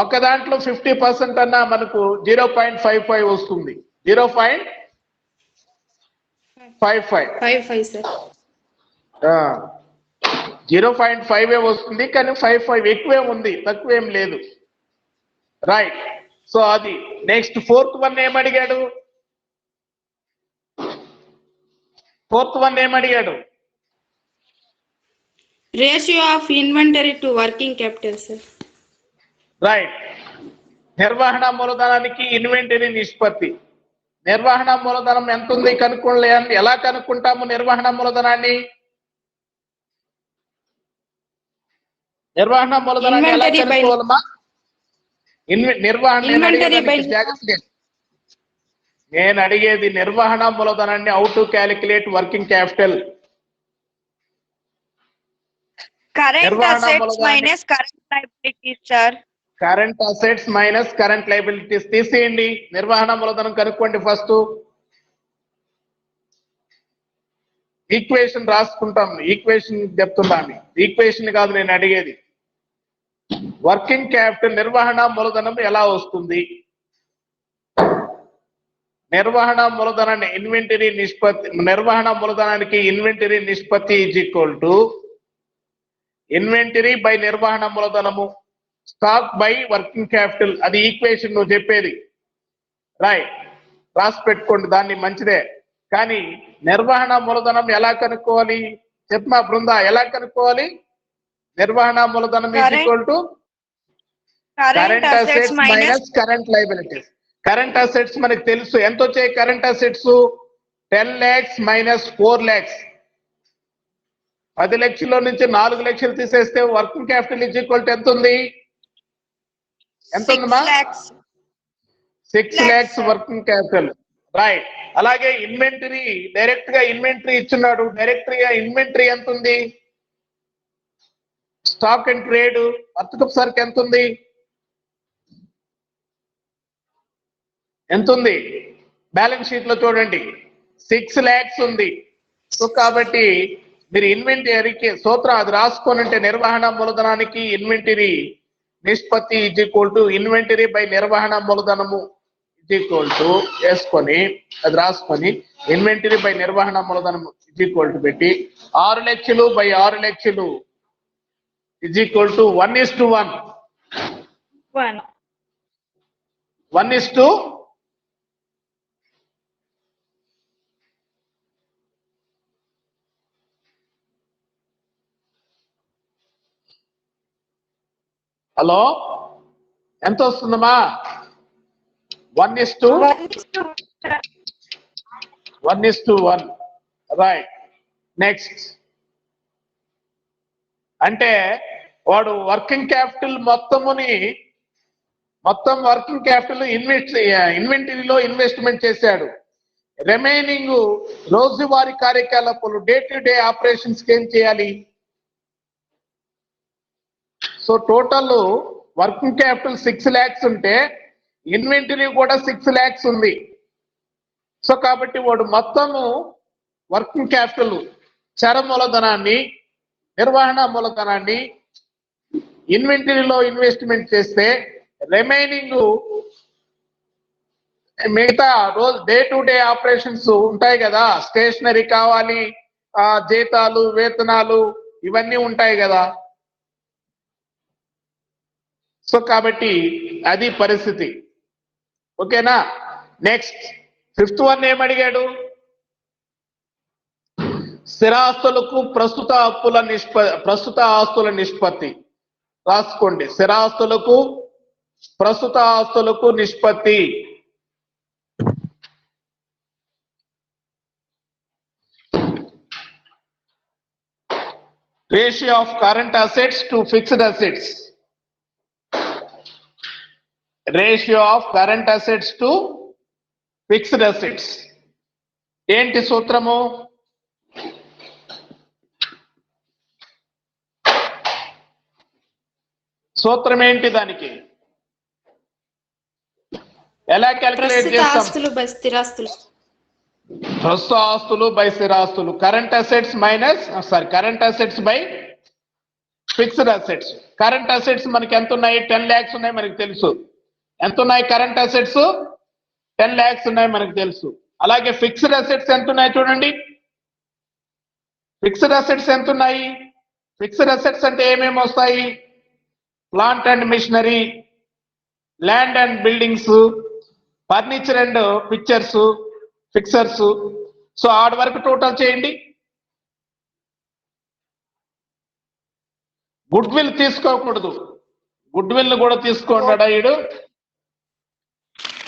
ఒక దాంట్లో 50% అన్నా మనకు 0.55 వస్తుంది. 0.55 సార్. 0.5 వస్తుంది, కానీ 55 ఎక్కువే ఉంది, తక్కువేం లేదు. రైట్. సో అది నెక్స్ట్ 4th వన్ ఏమడిగాడు? 4th వన్ ఏమడిగాడు? Ratio of inventory to working capital sir. Right. నిర్వహణ మూలధనానికి ఇన్వెంటరీ నిష్పత్తి. నిర్వహణ మూలధనం ఎంత ఉంది కనుక్కోలే. ఎలా కనుక్కుంటాము నిర్వహణ మూలధనాన్ని? నిర్వహణ మూలధనాన్ని ఎలా కనుక్కోవాలమ్మా? నేను అడిగేది నిర్వహణ మూలధనాన్ని how to calculate working capital. Current assets minus current liabilities, sir. Current assets minus current liabilities తీసేయండి. నిర్వహణ మూలధనం కనుక్కోండి ఫస్ట్. ఈక్వేషన్ రాసుకుంటాం. ఈక్వేషన్ చెప్తున్నాను. ఈక్వేషన్ కాదు నేను అడిగేది. వర్కింగ్ క్యాపిటల్ నిర్వహణ మూలధనం ఎలా వస్తుంది? నిర్వహణ మూలధనాన్ని ఇన్వెంటరీ నిష్పత్తి, నిర్వహణ మూలధనానికి ఇన్వెంటరీ నిష్పత్తి is equal to inventory by నిర్వహణ మూలధనము, స్టాక్ బై వర్కింగ్ క్యాపిటల్. అది ఈక్వేషన్ నువ్వు చెప్పేది. రైట్, రాసి పెట్టుకోండి దాన్ని, మంచిదే. కానీ నిర్వహణ మూలధనం ఎలా కనుక్కోవాలి చెప్పమా బృందా? ఎలా కనుక్కోవాలి? నిర్వహణ మూలధనం is equal to current assets minus current liabilities. Current assets మనకు తెలుసు ఎంత వచ్చాయి. Current assets 10 lakhs minus 4 lakhs. 10 లక్షల్లో నుంచి 4 లక్షలు తీసేస్తే working capital is equal to ఎంత ఉంది? ఎంత 6 ఉందమ్మా? lakhs. 6 lakhs working capital, right. అలాగే ఇన్వెంటరీ, డైరెక్ట్ గా ఇన్వెంటరీ ఇచ్చున్నాడు. డైరెక్ట్ గా ఇన్వెంటరీ ఎంత ఉంది? స్టాక్ అండ్ ట్రేడ్ వర్తకపు సరుకు ఎంత ఉంది? ఎంత ఉంది? బ్యాలెన్స్ షీట్ లో చూడండి 6 lakhs ఉంది. సో కాబట్టి మీరు ఇన్వెంటరీకి సూత్రం అది రాసుకోనంటే నిర్వహణ మూలధనానికి ఇన్వెంటరీ నిష్పత్తి is equal to inventory by నిర్వహణ మూలధనము ఈజ్ ఈక్వల్ టు వేసుకొని అది రాసుకొని ఇన్వెంటరీ బై నిర్వహణ మూలధనము ఈజ్ ఈక్వల్ టు పెట్టి 6 లక్షలు బై 6 లక్షలు ఈజ్ ఈక్వల్ టు 1:1. 1. 1:, హలో ఎంత వస్తుందమ్మా? 1:1. రైట్. నెక్స్ట్ అంటే వాడు వర్కింగ్ క్యాపిటల్ మొత్తం వర్కింగ్ క్యాపిటల్ ఇన్వెంటరీలో ఇన్వెస్ట్మెంట్ చేశాడు. రిమైనింగ్ రోజువారీ కార్యకలాపాలు డే టు డే ఆపరేషన్స్ కి ఏం చేయాలి? So total working capital 6 lakhs ఉంటే ఇన్వెంటరీ కూడా 6 lakhs ఉంది. సో కాబట్టి వాడు మొత్తము వర్కింగ్ క్యాపిటల్ చర మూలధనాన్ని, నిర్వహణ మూలధనాన్ని ఇన్వెంటరీలో ఇన్వెస్ట్మెంట్ చేస్తే రిమైనింగ్ మిగతా రోజు డే టు డే ఆపరేషన్స్ ఉంటాయి కదా, స్టేషనరీ కావాలి, జీతాలు, వేతనాలు ఇవన్నీ ఉంటాయి కదా. సో కాబట్టి అది పరిస్థితి. ఓకేనా? Next 5th one ఏమడిగాడు? స్థిరాస్తులకు ప్రస్తుత ఆస్తుల నిష్పత్తి రాసుకోండి. స్థిరాస్తులకు ప్రస్తుత ఆస్తులకు నిష్పత్తి. Ratio of current assets to fixed assets. Ratio of current assets to fixed assets. ఏంటి సూత్రము? సూత్రం ఏంటి దానికి? ఎలా క్యాలిక్యులేట్ చేస్తాం? ప్రస్తుత ఆస్తులు బై స్థిరాస్తులు. Current assets by fixed assets. Current assets మనకి ఎంత ఉన్నాయి? 10 lakhs ఉన్నాయి మనకి తెలుసు. ఎంత ఉన్నాయి కరెంట్ అసెట్స్? 10 lakhs ఉన్నాయి మనకు తెలుసు. అలాగే ఫిక్స్డ్ అసెట్స్ ఎంత ఉన్నాయి చూడండి. ఫిక్స్డ్ అసెట్స్ ఎంత ఉన్నాయి? ఫిక్స్డ్ అసెట్స్ అంటే ఏమేమి వస్తాయి? Plant and machinery, land and buildings, furniture and fixtures. So ఆడ వరకు టోటల్ చేయండి. గుడ్ విల్ తీసుకోకూడదు. గుడ్ విల్ కూడా తీసుకోండా ఈడు?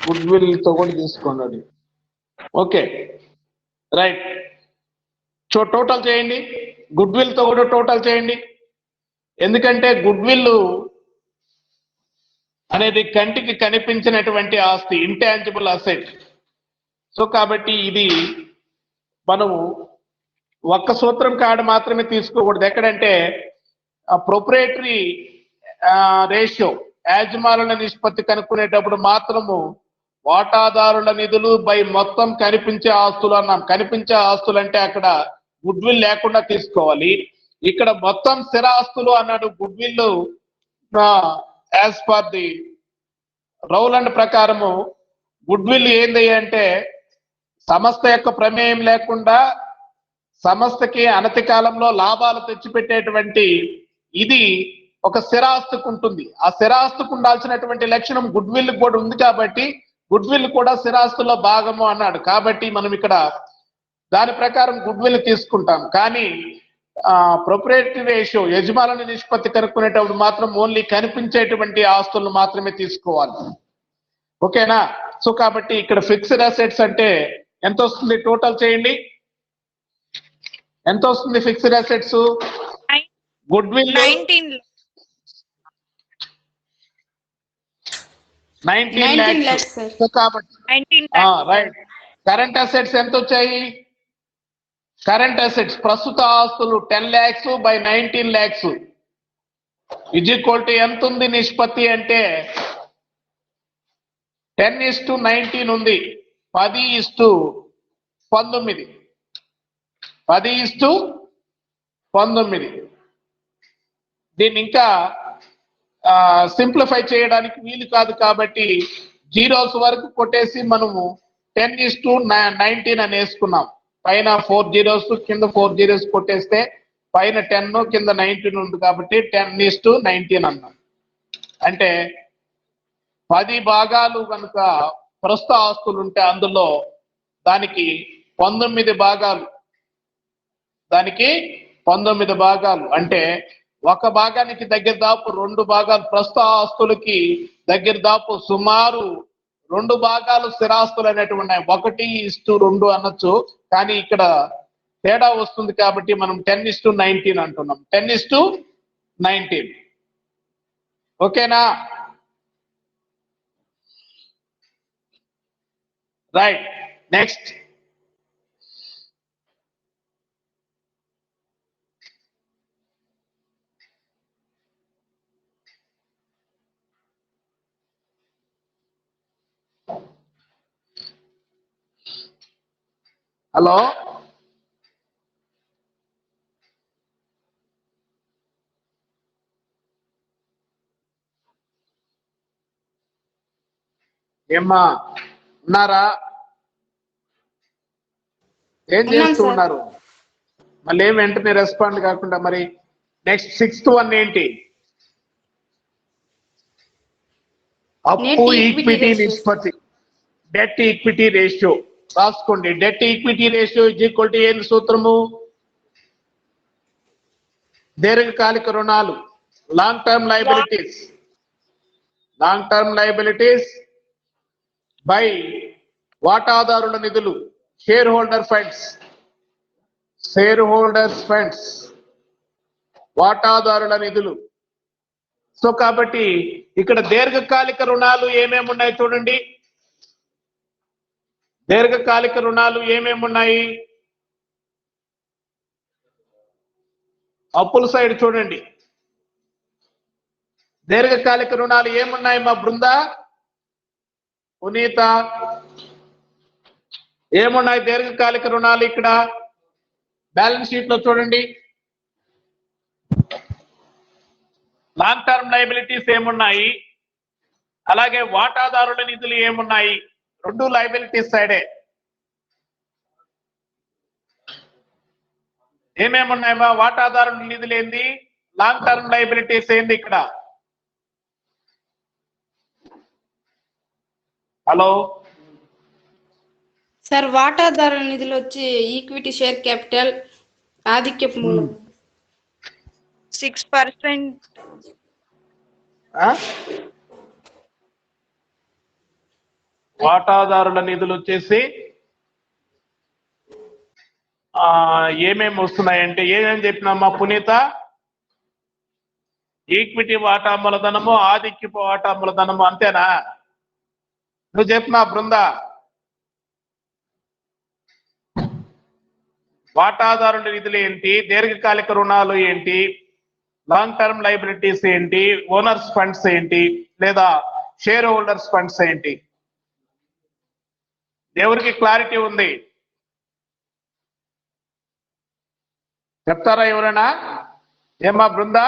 గుడ్ విల్ తో కూడా తీసుకోండి. Okay right. సో టోటల్ చేయండి. గుడ్ విల్ తో కూడా టోటల్ చేయండి. ఎందుకంటే గుడ్ విల్ అనేది కంటికి కనిపించినటువంటి ఆస్తి, ఇంటాంజిబుల్ అసెట్. సో కాబట్టి ఇది మనము ఒక్క సూత్రం కాడ మాత్రమే తీసుకోకూడదు. ఎక్కడంటే ప్రొప్రైటరీ రేషియో, యాజమాన్య నిష్పత్తి కనుక్కునేటప్పుడు మాత్రము వాటాదారుల నిధులు బై మొత్తం కనిపించే ఆస్తులు అన్నాం. కనిపించే ఆస్తులు అంటే అక్కడ గుడ్ విల్ లేకుండా తీసుకోవాలి. ఇక్కడ మొత్తం స్థిర ఆస్తులు అన్నాడు. Goodwill as per the రౌలండ్ ప్రకారము గుడ్ విల్ ఏంది అంటే సంస్థ యొక్క ప్రమేయం లేకుండా సంస్థకి అనతి కాలంలో లాభాలు తెచ్చిపెట్టేటువంటి ఇది ఒక స్థిరాస్తుకు ఉంటుంది. ఆ స్థిరాస్తుకు ఉండాల్సినటువంటి లక్షణం గుడ్ విల్ కూడా ఉంది కాబట్టి గుడ్ విల్ కూడా స్థిరాస్తుల్లో భాగము అన్నాడు. కాబట్టి మనం ఇక్కడ దాని ప్రకారం గుడ్ విల్ తీసుకుంటాం. కానీ ప్రొప్రైటరీ రేషియో, యజమానుల నిష్పత్తి కనుక్కునేటప్పుడు మాత్రం ఓన్లీ కనిపించేటువంటి ఆస్తులను మాత్రమే తీసుకోవాలి. ఓకేనా? సో కాబట్టి ఇక్కడ ఫిక్స్డ్ అసెట్స్ అంటే ఎంత వస్తుంది? టోటల్ చేయండి. ఎంత వస్తుంది fixed assets? Good will 19 19 laక్స్. lakhs, sir. So కాబట్టి 19 lakhs. రైట్. కరెంట్ అసెట్స్ ఎంత వచ్చాయి? కరెంట్ అసెట్స్ ప్రస్తుత ఆస్తులు 10 lakhs by 19 lakhs is equal to ఎంత ఉంది నిష్పత్తి అంటే 10:19 ఉంది. 10:19. 10:19. దీన్ని ఇంకా సింప్లిఫై చేయడానికి వీలు కాదు కాబట్టి జీరోస్ వరకు కొట్టేసి మనము 10:19 అని వేసుకున్నాం. పైన 4 zeros కింద 4 zeros కొట్టేస్తే పైన 10 కింద 19 ఉంది కాబట్టి 10:19 అన్నాం. అంటే 10 భాగాలు కనుక ప్రస్తుత ఆస్తులు ఉంటే అందులో దానికి 19 భాగాలు, అంటే ఒక భాగానికి దగ్గర దాపు 2 భాగాలు ప్రస్తుత ఆస్తులకి దగ్గర దాపు సుమారు 2 భాగాలు స్థిరాస్తులు అనేటివి ఉన్నాయి. 1:2 అనొచ్చు, కానీ ఇక్కడ తేడా వస్తుంది కాబట్టి మనం 10:19 అంటున్నాం. 10:19. ఓకేనా? రైట్. నెక్స్ట్ హలో, ఏమ్మా ఉన్నారా? ఏం ఉన్నాం చేస్తూ సార్. ఉన్నారు? మళ్ళీ ఏం వెంటనే రెస్పాండ్ కాకుండా మరి నెక్స్ట్ 6th one ఏంటి? అప్పు Net equity ఈక్విటీ ratio. నిష్పత్తి, డెట్ ఈక్విటీ రేషియో రాసుకోండి. Debt equity ratio is equal to ఏంటి సూత్రము? దీర్ఘకాలిక రుణాలు, లాంగ్ టర్మ్ లయబిలిటీస్ బై వాటాదారుల నిధులు, షేర్ హోల్డర్స్ ఫండ్స్, వాటాదారుల నిధులు. సో కాబట్టి ఇక్కడ దీర్ఘకాలిక రుణాలు ఏమేమి ఉన్నాయి చూడండి. దీర్ఘకాలిక రుణాలు ఏమేమి ఉన్నాయి? అప్పుల సైడ్ చూడండి. దీర్ఘకాలిక రుణాలు ఏమున్నాయి మా బృందా, పునీత? ఏమున్నాయి దీర్ఘకాలిక రుణాలు ఇక్కడ? బ్యాలెన్స్ షీట్ లో చూడండి. లాంగ్ టర్మ్ లయబిలిటీస్ ఏమున్నాయి, అలాగే వాటాదారుల నిధులు ఏమున్నాయి? 2 లయబిలిటీస్ సైడే ఏమేమున్నాయి మా? వాటాదారుల నిధులు ఏంది, లాంగ్ టర్మ్ లయబిలిటీస్ ఏంది ఇక్కడ? హలో సార్, వాటాదారుల నిధులు వచ్చి ఈక్విటీ, షేర్ క్యాపిటల్, ఆధిక్యపు మూలం. 6%. వాటాదారుల నిధులు వచ్చేసి ఏమేమి వస్తున్నాయంటే ఏమేమి చెప్పినామా పునీత? ఈక్విటీ వాటా మూలధనము, ఆధిక్యపు వాటా మూలధనము, అంతేనా? నువ్వు చెప్పినా బృందా? వాటాదారుల నిధులు ఏంటి, దీర్ఘకాలిక రుణాలు ఏంటి, లాంగ్ టర్మ్ లయబిలిటీస్ ఏంటి, ఓనర్స్ ఫండ్స్ ఏంటి, లేదా షేర్ హోల్డర్స్ ఫండ్స్ ఏంటి? ఎవరికి క్లారిటీ ఉంది? చెప్తారా ఎవరైనా? ఏమా బృందా?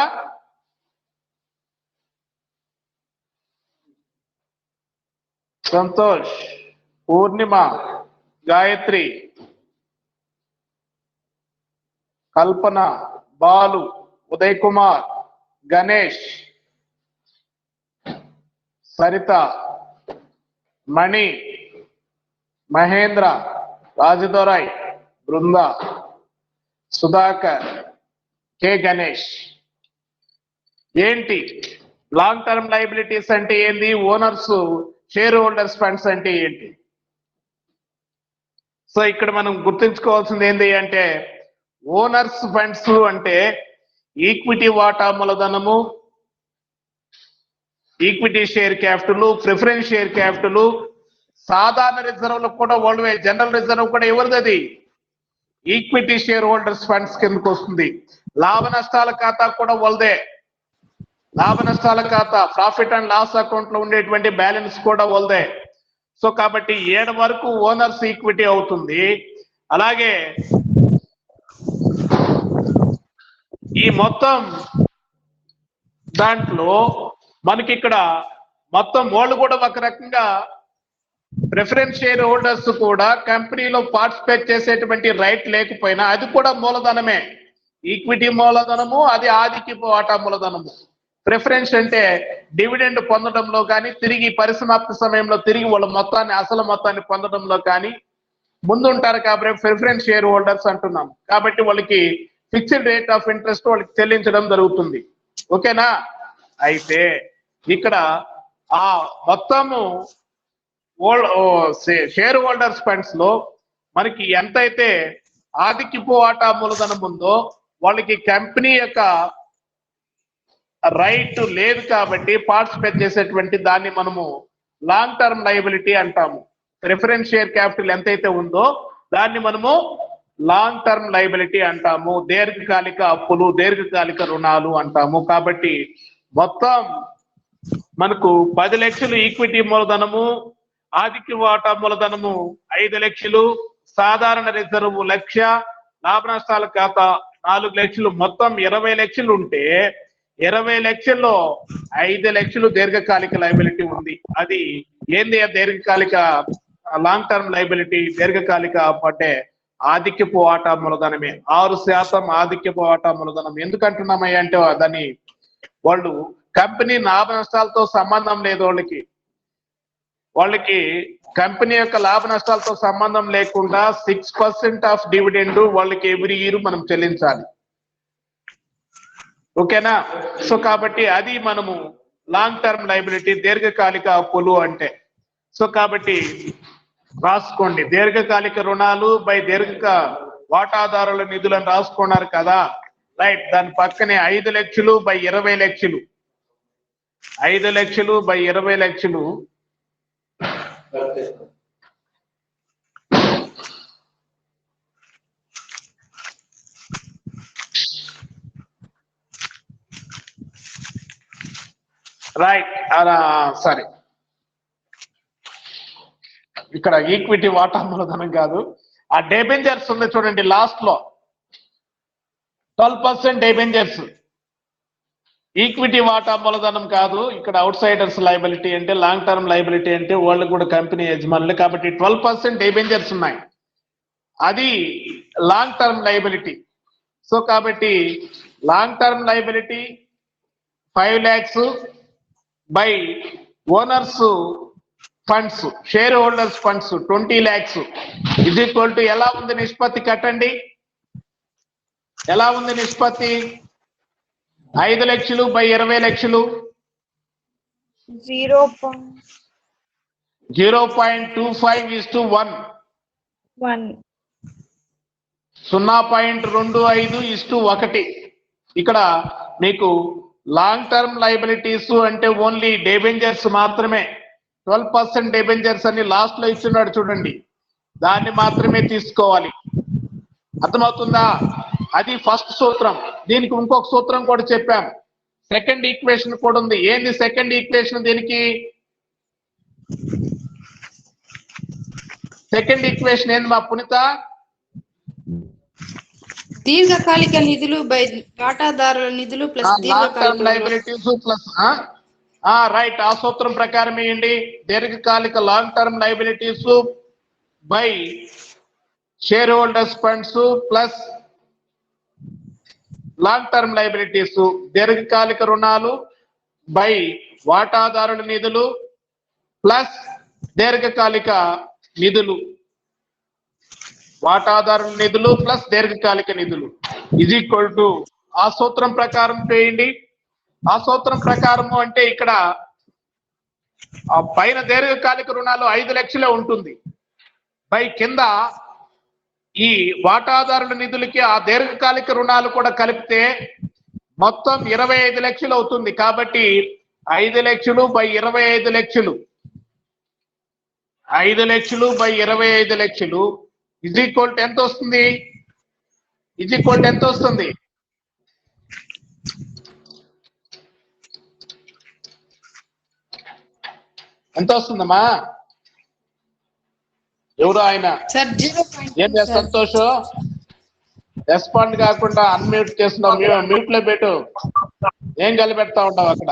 సంతోష్, పూర్ణిమ, గాయత్రి, కల్పన, బాలు, ఉదయ్ కుమార్, గణేష్, సరిత, మణి, మహేంద్ర, రాజదొరై, బృంద, సుధాకర్, కె గణేష్. ఏంటి లాంగ్ టర్మ్ లయబిలిటీస్ అంటే ఏంది, ఓనర్స్ షేర్ హోల్డర్స్ ఫండ్స్ అంటే ఏంటి? సో ఇక్కడ మనం గుర్తుంచుకోవాల్సింది ఏంటి అంటే ఓనర్స్ ఫండ్స్ అంటే ఈక్విటీ వాటా మూలధనము, equity share capital, preference share capital, సాధారణ రిజర్వ్లు కూడా వాళ్ళవే. జనరల్ రిజర్వ్ కూడా ఎవరిది? అది ఈక్విటీ షేర్ హోల్డర్స్ ఫండ్స్ కిందకు వస్తుంది. లాభ నష్టాల ఖాతా కూడా వాళ్ళదే. లాభ నష్టాల ఖాతా, ప్రాఫిట్ అండ్ లాస్ అకౌంట్ లో ఉండేటువంటి బ్యాలెన్స్ కూడా వాళ్ళదే. సో కాబట్టి 7 వరకు ఓనర్స్ ఈక్విటీ అవుతుంది. అలాగే ఈ మొత్తం దాంట్లో మనకి ఇక్కడ మొత్తం వాళ్ళు కూడా ఒక రకంగా ప్రిఫరెన్స్ షేర్ హోల్డర్స్ కూడా కంపెనీలో పార్టిసిపేట్ చేసేటువంటి రైట్ లేకపోయినా అది కూడా మూలధనమే. ఈక్విటీ మూలధనము, అది ఆధిక్యపు వాటా మూలధనము. ప్రిఫరెన్స్ అంటే డివిడెండ్ పొందడంలో కానీ, తిరిగి పరిసమాప్తి సమయంలో తిరిగి వాళ్ళ మొత్తాన్ని, అసలు మొత్తాన్ని పొందడంలో కానీ ముందుంటారు. కాబట్టి ప్రిఫరెన్స్ షేర్ హోల్డర్స్ అంటున్నాం. కాబట్టి వాళ్ళకి ఫిక్స్డ్ రేట్ ఆఫ్ ఇంట్రెస్ట్ వాళ్ళకి చెల్లించడం జరుగుతుంది. ఓకేనా? అయితే ఇక్కడ ఆ మొత్తము షేర్ హోల్డర్స్ ఫండ్స్ లో మనకి ఎంతైతే ఆధిక్యపు వాటా మూలధనం ఉందో వాళ్ళకి కంపెనీ యొక్క రైట్ లేదు కాబట్టి పార్టిసిపేట్ చేసేటువంటి దాన్ని మనము లాంగ్ టర్మ్ లయబిలిటీ అంటాము. ప్రిఫరెన్స్ షేర్ క్యాపిటల్ ఎంతైతే ఉందో దాన్ని మనము లాంగ్ టర్మ్ లయబిలిటీ అంటాము. దీర్ఘకాలిక అప్పులు, దీర్ఘకాలిక రుణాలు అంటాము. కాబట్టి మొత్తం మనకు 10 లక్షలు ఈక్విటీ మూలధనము, ఆధిక్య వాటా మూలధనము 5 లక్షలు, సాధారణ రిజర్వ్ 1 లక్ష, లాభ నష్టాల ఖాతా 4 లక్షలు, మొత్తం 20 లక్షలు ఉంటే 20 లక్షల్లో 5 లక్షలు దీర్ఘకాలిక లయబిలిటీ ఉంది. అది ఏంది? దీర్ఘకాలిక లాంగ్ టర్మ్ లయబిలిటీ. దీర్ఘకాలిక అంటే ఆధిక్యపు వాటా మూలధనమే. 6% ఆధిక్యపు వాటా మూలధనం. ఎందుకంటున్నామయ్య అంటే దాన్ని వాళ్ళు కంపెనీ లాభ నష్టాలతో సంబంధం లేదు. వాళ్ళకి కంపెనీ యొక్క లాభ నష్టాలతో సంబంధం లేకుండా 6% ఆఫ్ డివిడెండ్ వాళ్ళకి ఎవ్రీ ఇయర్ మనం చెల్లించాలి. ఓకేనా? సో కాబట్టి అది మనము లాంగ్ టర్మ్ లయబిలిటీ, దీర్ఘకాలిక అప్పులు అంటే. సో కాబట్టి రాసుకోండి, దీర్ఘకాలిక రుణాలు బై దీర్ఘ వాటాదారుల నిధులను రాసుకున్నారు కదా, రైట్. దాని పక్కనే 5 లక్షలు బై 20 లక్షలు, 5 లక్షలు బై 20 లక్షలు రైట్. సారీ, ఇక్కడ ఈక్విటీ వాటా మూలధనం కాదు, ఆ డెబెంచర్స్ ఉంది చూడండి లాస్ట్ లో 12% డెబెంచర్స్. ఈక్విటీ వాటా మూలధనం కాదు. ఇక్కడ అవుట్ సైడర్స్ లయబిలిటీ అంటే, లాంగ్ టర్మ్ లయబిలిటీ అంటే వాళ్ళు కూడా కంపెనీ యజమానులు కాబట్టి 12% డెబెంచర్స్ ఉన్నాయి. అది లాంగ్ టర్మ్ లయబిలిటీ. సో కాబట్టి long term liability 5 lakhs by owners funds, share holders funds 20 lakhs is equal to ఎలా ఉంది నిష్పత్తి? కట్టండి. ఎలా ఉంది నిష్పత్తి? 5 లక్షలు బై 20 లక్షలు 0.25:1. 0.25:1. ఇక్కడ మీకు లాంగ్ టర్మ్ లయబిలిటీస్ అంటే ఓన్లీ డెబెంచర్స్ మాత్రమే. 12% డెబెంచర్స్ అని లాస్ట్ లో ఇచ్చున్నాడు చూడండి, దాన్ని మాత్రమే తీసుకోవాలి. అర్థమవుతుందా? అది ఫస్ట్ సూత్రం. దీనికి ఇంకొక సూత్రం కూడా చెప్పాం, సెకండ్ ఈక్వేషన్ కూడా ఉంది. ఏంది సెకండ్ ఈక్వేషన్? దీనికి సెకండ్ ఈక్వేషన్ ఏంది మా పునీత? దీర్ఘకాలిక నిధులు బై వాటాదారుల నిధులు plus long term liabilities plus right. ఆ సూత్రం ప్రకారం ఏంటి? దీర్ఘకాలిక long term liabilities by share holders funds plus long term liabilities, దీర్ఘకాలిక రుణాలు బై వాటాదారుల నిధులు ప్లస్ దీర్ఘకాలిక నిధులు, వాటాదారుల నిధులు ప్లస్ దీర్ఘకాలిక నిధులు ఇజ్ ఈక్వల్ టు ఆ సూత్రం ప్రకారం చేయండి. ఆ సూత్రం ప్రకారము అంటే ఇక్కడ ఆ పైన దీర్ఘకాలిక రుణాలు 5 లక్షలే ఉంటుంది, పై కింద ఈ వాటాదారుల నిధులకి ఆ దీర్ఘకాలిక రుణాలు కూడా కలిపితే మొత్తం 25 లక్షలు అవుతుంది. కాబట్టి 5 లక్షలు బై 25 లక్షలు 5 లక్షలు బై 25 లక్షలు ఇజ్ ఈక్వల్ టు ఎంత వస్తుంది? ఇజ్ ఈక్వల్ టు ఎంత వస్తుంది? ఎంత వస్తుందమ్మా? ఎవరు ఆయన? సార్ ఏం సంతోష్ రెస్పాండ్ కాకుండా అన్మ్యూట్ చేస్తున్నావు, మ్యూట్ లో పెట్టు. ఏం కలిపెడతా ఉంటావు అక్కడ?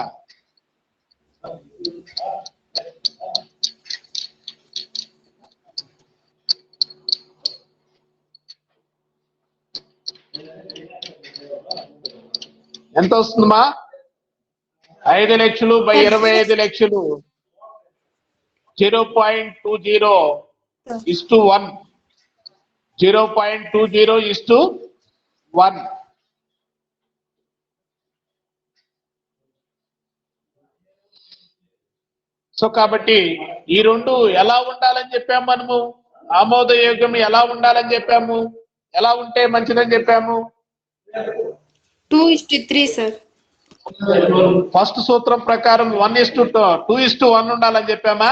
ఎంత వస్తుందమ్మా? 5 లక్షలు బై 25 లక్షలు 0.20 ఇస్టు 1. 0.20 ఇస్టు 1. సో కాబట్టి ఈ రెండు ఎలా ఉండాలని చెప్పాము మనము? ఆమోదయోగ్యం ఎలా ఉండాలని చెప్పాము? ఎలా ఉంటే మంచిదని చెప్పాము? 2:3 సార్. ఫస్ట్ సూత్రం ప్రకారం 1:2:1 ఉండాలని చెప్పామా?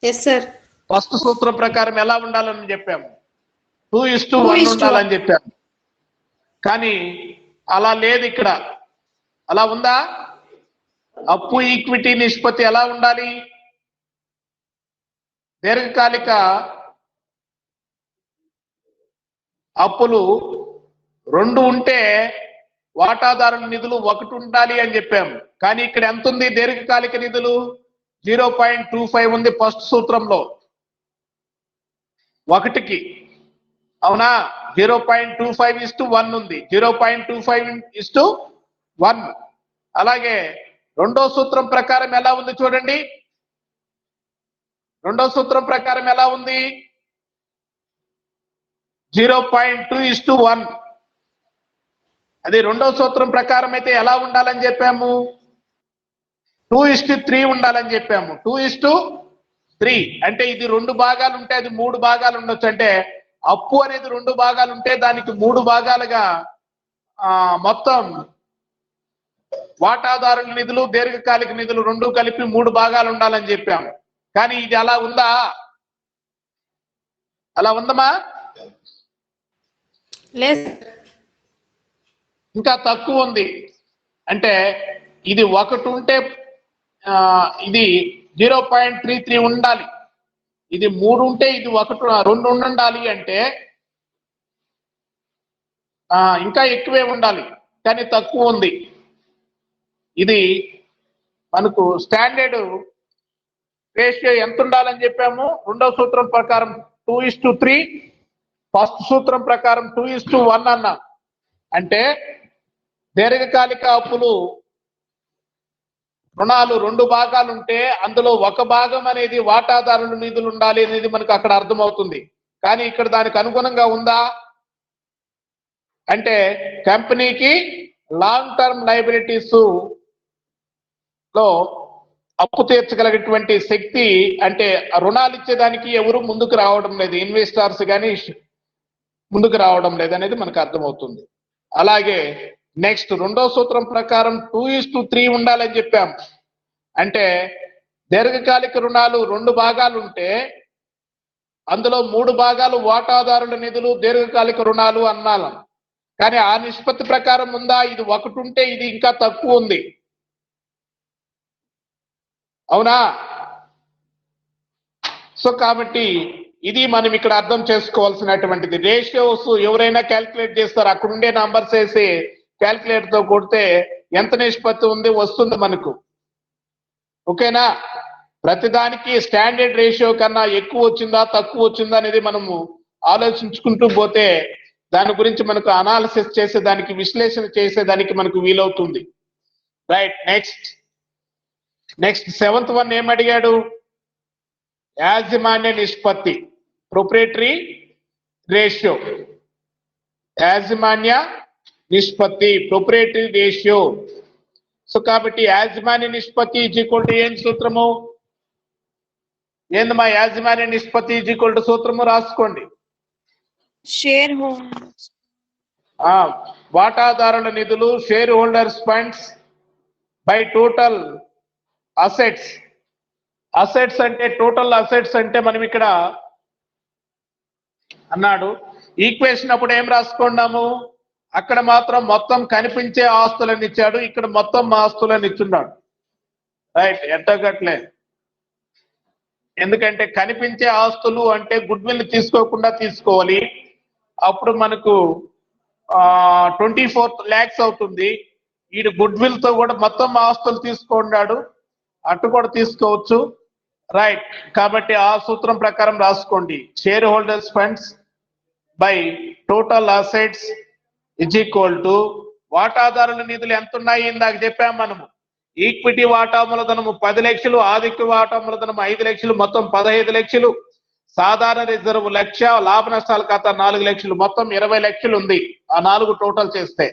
Yes sir. ఫస్ట్ సూత్రం ప్రకారం ఎలా ఉండాలని చెప్పాము? 2:1 ఉండాలని చెప్పాము. కానీ అలా లేదు ఇక్కడ. అలా ఉందా? అప్పు ఈక్విటీ నిష్పత్తి ఎలా ఉండాలి? దీర్ఘకాలిక అప్పులు 2 ఉంటే వాటాదారుల నిధులు 1 ఉండాలి అని చెప్పాము. కానీ ఇక్కడ ఎంత ఉంది? దీర్ఘకాలిక నిధులు 0.25 ఉంది ఫస్ట్ సూత్రంలో 1కి. అవునా? 0.25:1 ఉంది. 0.25:1. అలాగే రెండో సూత్రం ప్రకారం ఎలా ఉంది చూడండి. రెండో సూత్రం ప్రకారం ఎలా ఉంది? 0.2:1. అది రెండో సూత్రం ప్రకారం అయితే ఎలా ఉండాలని చెప్పాము? 2:3 ఉండాలని చెప్పాము. 2:3 అంటే ఇది 2 భాగాలు ఉంటే అది 3 భాగాలు ఉండొచ్చు. అంటే అప్పు అనేది 2 భాగాలు ఉంటే దానికి 3 భాగాలుగా మొత్తం వాటాదారుల నిధులు దీర్ఘకాలిక నిధులు 2 కలిపి 3 భాగాలు ఉండాలని చెప్పాము. కానీ ఇది అలా ఉందా? అలా ఉందమ్మా? లేదు, ఇంకా తక్కువ ఉంది. అంటే ఇది 1 ఉంటే ఇది 0.33 ఉండాలి. ఇది 3 ఉంటే ఇది 2 ఉండాలి. అంటే ఇంకా ఎక్కువే ఉండాలి, కానీ తక్కువ ఉంది. ఇది మనకు స్టాండర్డ్ రేషియో ఎంత ఉండాలని చెప్పాము? రెండో సూత్రం ప్రకారం 2:3, ఫస్ట్ సూత్రం ప్రకారం 2:1 అన్నా. అంటే దీర్ఘకాలిక అప్పులు రుణాలు 2 భాగాలు ఉంటే అందులో 1 భాగం అనేది వాటాదారుల నిధులు ఉండాలి అనేది మనకు అక్కడ అర్థమవుతుంది. కానీ ఇక్కడ దానికి అనుగుణంగా ఉందా అంటే కంపెనీకి లాంగ్ టర్మ్ లయబిలిటీస్ లో అప్పు తీర్చగలిగినటువంటి శక్తి, అంటే రుణాలు ఇచ్చేదానికి ఎవరు ముందుకు రావడం లేదు, ఇన్వెస్టర్స్ కానీ ముందుకు రావడం లేదు అనేది మనకు అర్థమవుతుంది. అలాగే నెక్స్ట్ రెండో సూత్రం ప్రకారం 2:3 ఉండాలని చెప్పాం. అంటే దీర్ఘకాలిక రుణాలు 2 భాగాలు ఉంటే అందులో 3 భాగాలు వాటాదారుల నిధులు దీర్ఘకాలిక రుణాలు అన్నాను. కానీ ఆ నిష్పత్తి ప్రకారం ఉందా? ఇది 1 ఉంటే ఇది ఇంకా తక్కువ ఉంది. అవునా? సో కాబట్టి ఇది మనం ఇక్కడ అర్థం చేసుకోవాల్సినటువంటిది. రేషియోస్ ఎవరైనా క్యాల్కులేట్ చేస్తారు, అక్కడ ఉండే నంబర్స్ వేసి క్యాల్కులేటర్ తో కొడితే ఎంత నిష్పత్తి ఉంది వస్తుంది మనకు. ఓకేనా? ప్రతిదానికి స్టాండర్డ్ రేషియో కన్నా ఎక్కువ వచ్చిందా తక్కువ వచ్చిందా అనేది మనము ఆలోచించుకుంటూ పోతే దాని గురించి మనకు అనాలిసిస్ చేసేదానికి, విశ్లేషణ చేసేదానికి మనకు వీలవుతుంది. రైట్. నెక్స్ట్ 7th వన్ ఏం అడిగాడు? యాజమాన్య నిష్పత్తి, ప్రొప్రైటరీ రేషియో. యాజమాన్య నిష్పత్తి, ప్రొప్రైటరీ రేషియో. సో కాబట్టి యాజమాన్య నిష్పత్తి ఈజ్ ఈక్వల్ టు ఏం సూత్రము? ఏందమ్మా యాజమాన్య నిష్పత్తి ఈజ్ ఈక్వల్ టు సూత్రము? రాసుకోండి. Share holders. వాటాదారుల నిధులు, share holders funds by total assets. Assets అంటే టోటల్ అసెట్స్ అంటే మనం ఇక్కడ అన్నాడు ఈక్వేషన్ అప్పుడు ఏం రాసుకున్నాము, అక్కడ మాత్రం మొత్తం కనిపించే ఆస్తులను ఇచ్చాడు, ఇక్కడ మొత్తం ఆస్తులను ఇచ్చున్నాడు. రైట్, ఎట్టగట్లే. ఎందుకంటే కనిపించే ఆస్తులు అంటే గుడ్ విల్ తీసుకోకుండా తీసుకోవాలి. అప్పుడు మనకు 24 lakhs అవుతుంది. వీడు గుడ్ విల్ తో కూడా మొత్తం ఆస్తులు తీసుకున్నాడు, అటు కూడా తీసుకోవచ్చు. రైట్, కాబట్టి ఆ సూత్రం ప్రకారం రాసుకోండి. Share holders funds by total assets is equal to వాటాదారుల నిధులు ఎంత ఉన్నాయి ఇందాక చెప్పాం మనము. ఈక్విటీ వాటా మూలధనము 10 లక్షలు, ఆధిక్య వాటా మూలధనము 5 లక్షలు, మొత్తం 15 లక్షలు, సాధారణ రిజర్వ్ 1 లక్ష, లాభ నష్టాల ఖాతా 4 లక్షలు, మొత్తం 20 లక్షలు ఉంది ఆ 4 టోటల్ చేస్తే.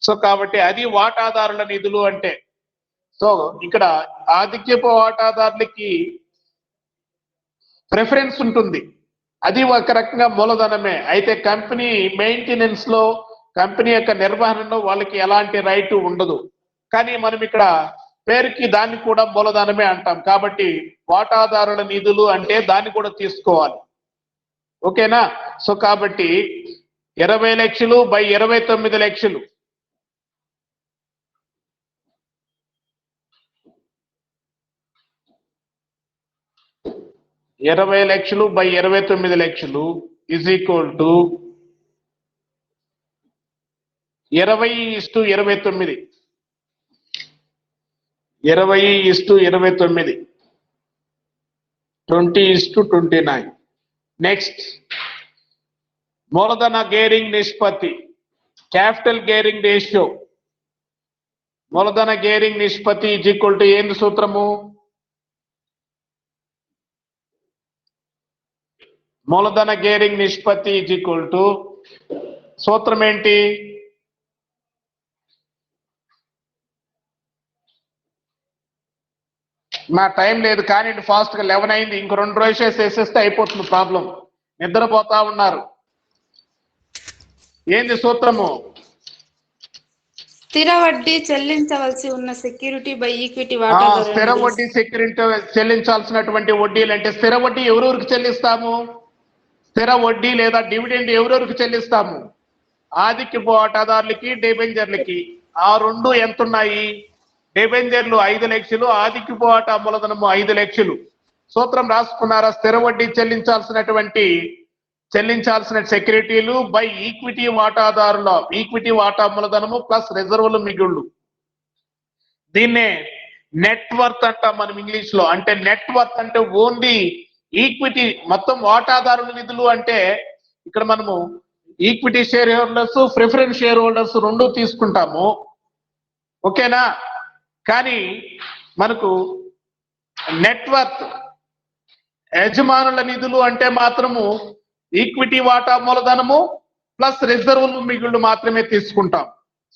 సో కాబట్టి అది వాటాదారుల నిధులు అంటే. సో ఇక్కడ ఆధిక్యపు వాటాదారులకి ప్రిఫరెన్స్ ఉంటుంది, అది ఒక రకంగా మూలధనమే. అయితే కంపెనీ మెయింటెనెన్స్ లో, కంపెనీ యొక్క నిర్వహణలో వాళ్ళకి ఎలాంటి రైట్ ఉండదు. కానీ మనం ఇక్కడ పేరుకి దాన్ని కూడా మూలధనమే అంటాం. కాబట్టి వాటాదారుల నిధులు అంటే దాన్ని కూడా తీసుకోవాలి. ఓకేనా? సో కాబట్టి 20 లక్షలు బై 29 లక్షలు. ఇరవై లక్షలు బై 29 లక్షలు ఇజ్ ఈక్వల్ టు 20:29. 20:29, 20:29. నెక్స్ట్, మూలధన గేరింగ్ నిష్పత్తి, క్యాపిటల్ గేరింగ్ రేషియో. మూలధన గేరింగ్ నిష్పత్తి ఇజ్ ఈక్వల్ టు ఏంది సూత్రము? మూలధన గేరింగ్ నిష్పత్తి ఇజ్ ఈక్వల్ టు సూత్రం ఏంటి? నా టైం లేదు కానీ ఫాస్ట్ గా 11 అయింది, ఇంకో 2 రోజులు వేసేస్తే అయిపోతుంది ప్రాబ్లం. నిద్రపోతా ఉన్నారు. ఏంది సూత్రము? స్థిర వడ్డీ చెల్లించవలసి ఉన్న సెక్యూరిటీ బై ఈక్విటీ స్థిర వాటాదారుల వడ్డీ సెక్యూరిటీ చెల్లించాల్సినటువంటి వడ్డీలు అంటే స్థిర వడ్డీ ఎవరెవరికి చెల్లిస్తాము? స్థిర వడ్డీ లేదా డివిడెండ్ ఎవరెవరికి చెల్లిస్తాము? ఆధిక్యపు వాటాదారులకి, డిబెంచర్లకి. ఆ రెండు ఎంత ఉన్నాయి? డిబెంచర్లు 5 లక్షలు, ఆధిక్యపు వాటా మూలధనము 5 లక్షలు. సూత్రం రాసుకున్నారా? స్థిర వడ్డీ చెల్లించాల్సిన సెక్యూరిటీలు బై ఈక్విటీ వాటాదారుల ఈక్విటీ వాటా మూలధనము ప్లస్ రిజర్వులు మిగుళ్ళు. దీన్నే నెట్వర్త్ అంటాం మనం ఇంగ్లీష్ లో. అంటే నెట్వర్త్ అంటే ఓన్లీ ఈక్విటీ, మొత్తం వాటాదారుల నిధులు అంటే ఇక్కడ మనము equity share holders, preference share holders రెండు తీసుకుంటాము. ఓకేనా? కానీ మనకు నెట్వర్త్ యజమానుల నిధులు అంటే మాత్రము ఈక్విటీ వాటా మూలధనము ప్లస్ రిజర్వులు మిగుళ్ళు మాత్రమే తీసుకుంటాం.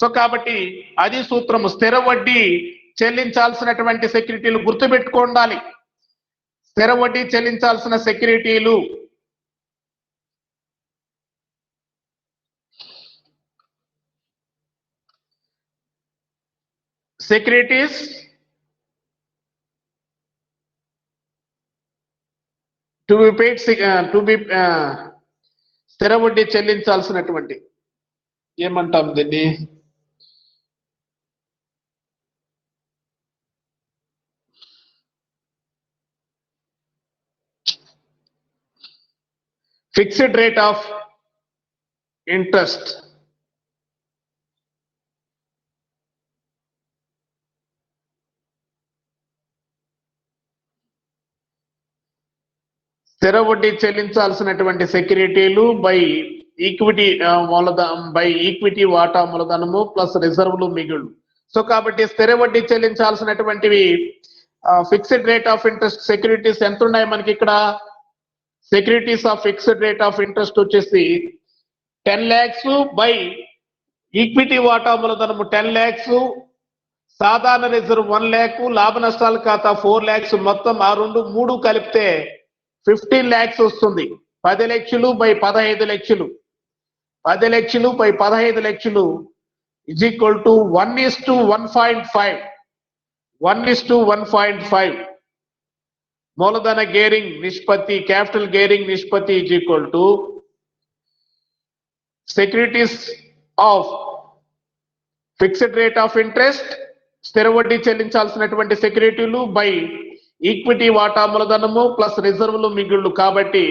సో కాబట్టి అది సూత్రము. స్థిర వడ్డీ చెల్లించాల్సినటువంటి సెక్యూరిటీలు గుర్తుపెట్టుకోండాలి. స్థిర వడ్డీ చెల్లించాల్సిన సెక్యూరిటీలు సెక్యూరిటీస్ టు బి పేడ్, స్థిర వడ్డీ చెల్లించాల్సినటువంటి, ఏమంటాం దీన్ని, ఫిక్స్డ్ రేట్ ఆఫ్ ఇంట్రెస్ట్. స్థిర వడ్డీ చెల్లించాల్సినటువంటి సెక్యూరిటీలు బై ఈక్విటీ ఈక్విటీ వాటా మూలధనము ప్లస్ రిజర్వులు మిగుళ్ళు. సో కాబట్టి స్థిర వడ్డీ చెల్లించాల్సినటువంటివి fixed rate of interest securities ఎంత ఉన్నాయి మనకి ఇక్కడ? Securities of fixed rate of interest వచ్చేసి 10 lakhs బై ఈక్విటీ వాటా మూలధనము 10 lakhs, సాధారణ రిజర్వ్ 1 lakh, లాభ నష్టాల ఖాతా 4 lakhs. మొత్తం ఆ మూడు కలిపితే 15 lakhs వస్తుంది. 10 లక్షలు బై 15 లక్షలు, 10 లక్షలు బై 15 లక్షలు ఇజ్ ఈక్వల్ టు 1:1.5. 1:1.5. మూలధన గేరింగ్ నిష్పత్తి, క్యాపిటల్ గేరింగ్ నిష్పత్తి is equal to securities of fixed rate of interest, స్థిర వడ్డీ చెల్లించాల్సినటువంటి సెక్యూరిటీలు బై ఈక్విటీ వాటా మూలధనము ప్లస్ రిజర్వులు మిగుళ్ళు. కాబట్టి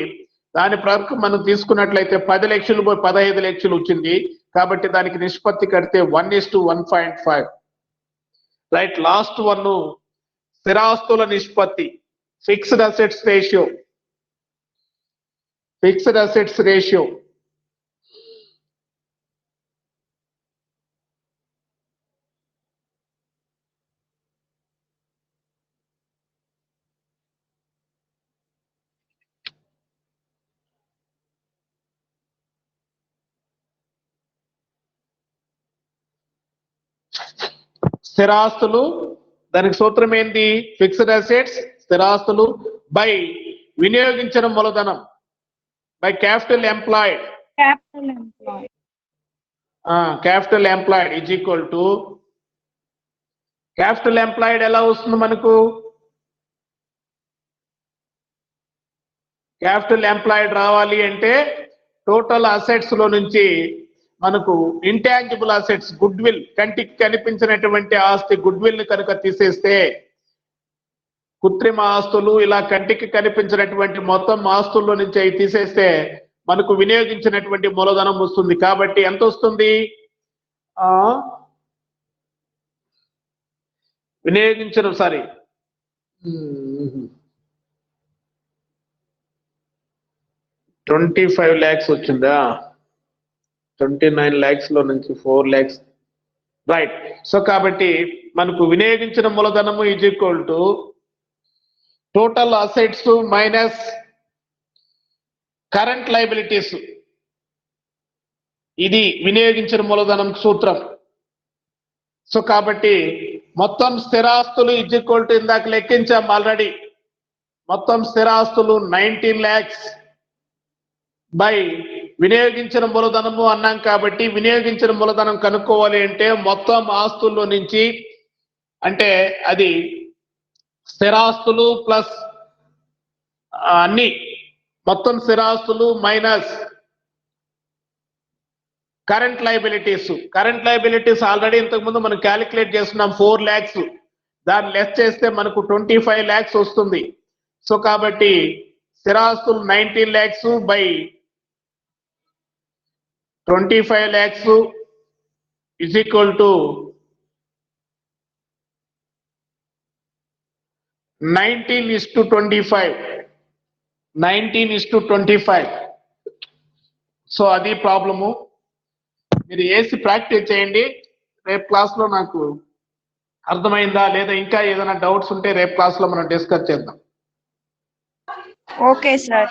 దాని ప్రకారం మనం తీసుకున్నట్లయితే 10 లక్షలు పోయి 15 లక్షలు వచ్చింది. కాబట్టి దానికి నిష్పత్తి కడితే 1:1.5. రైట్. లాస్ట్ వన్ స్థిరాస్తుల నిష్పత్తి, fixed assets ratio. Fixed assets ratio స్థిరాస్తులు, దానికి సూత్రం ఏంటి? ఫిక్స్డ్ అసెట్స్ స్థిరాస్తులు బై వినియోగించిన మూలధనం by capital employed. Capital employed is equal to capital employed ఎలా వస్తుంది మనకు? క్యాపిటల్ ఎంప్లాయిడ్ రావాలి అంటే టోటల్ అసెట్స్ లో నుంచి మనకు ఇంటాంజిబుల్ అసెట్స్, గుడ్ విల్, కంటికి కనిపించినటువంటి ఆస్తి గుడ్ విల్ ని కనుక తీసేస్తే, కృత్రిమ ఆస్తులు ఇలా కంటికి కనిపించినటువంటి మొత్తం ఆస్తుల్లో నుంచి అవి తీసేస్తే మనకు వినియోగించినటువంటి మూలధనం వస్తుంది. కాబట్టి ఎంత వస్తుంది? వినియోగించిన 25 lakhs వచ్చిందా? 29 lakhs లో నుంచి 4 lakhs. రైట్. సో కాబట్టి మనకు వినియోగించిన మూలధనము is equal to total assets minus current liabilities. ఇది వినియోగించిన మూలధనం సూత్రం. సో కాబట్టి మొత్తం స్థిరాస్తులు ఈజ్ ఈక్వల్ టు ఇందాక లెక్కించాం ఆల్రెడీ. మొత్తం స్థిరాస్తులు 19 lakhs బై వినియోగించిన మూలధనము అన్నాం. కాబట్టి వినియోగించిన మూలధనం కనుక్కోవాలి అంటే మొత్తం ఆస్తుల్లో నుంచి, అంటే అది స్థిరాస్తులు ప్లస్ అన్ని, మొత్తం స్థిరాస్తులు minus current liabilities. Current liabilities already ఇంతకు ముందు మనం క్యాలిక్యులేట్ చేస్తున్నాం 4 lakhs. దాన్ని లెస్ చేస్తే మనకు 25 lakhs వస్తుంది. సో కాబట్టి స్థిరాస్తులు 19 lakhs by 25 lakhs is equal to 19:25. 19:25. So అది ప్రాబ్లము. మీరు ఏసి ప్రాక్టీస్ చేయండి. రేపు క్లాస్ లో నాకు అర్థమైందా లేదా ఇంకా ఏదైనా డౌట్స్ ఉంటే రేపు క్లాస్ లో మనం డిస్కస్ చేద్దాం. Okay, sir.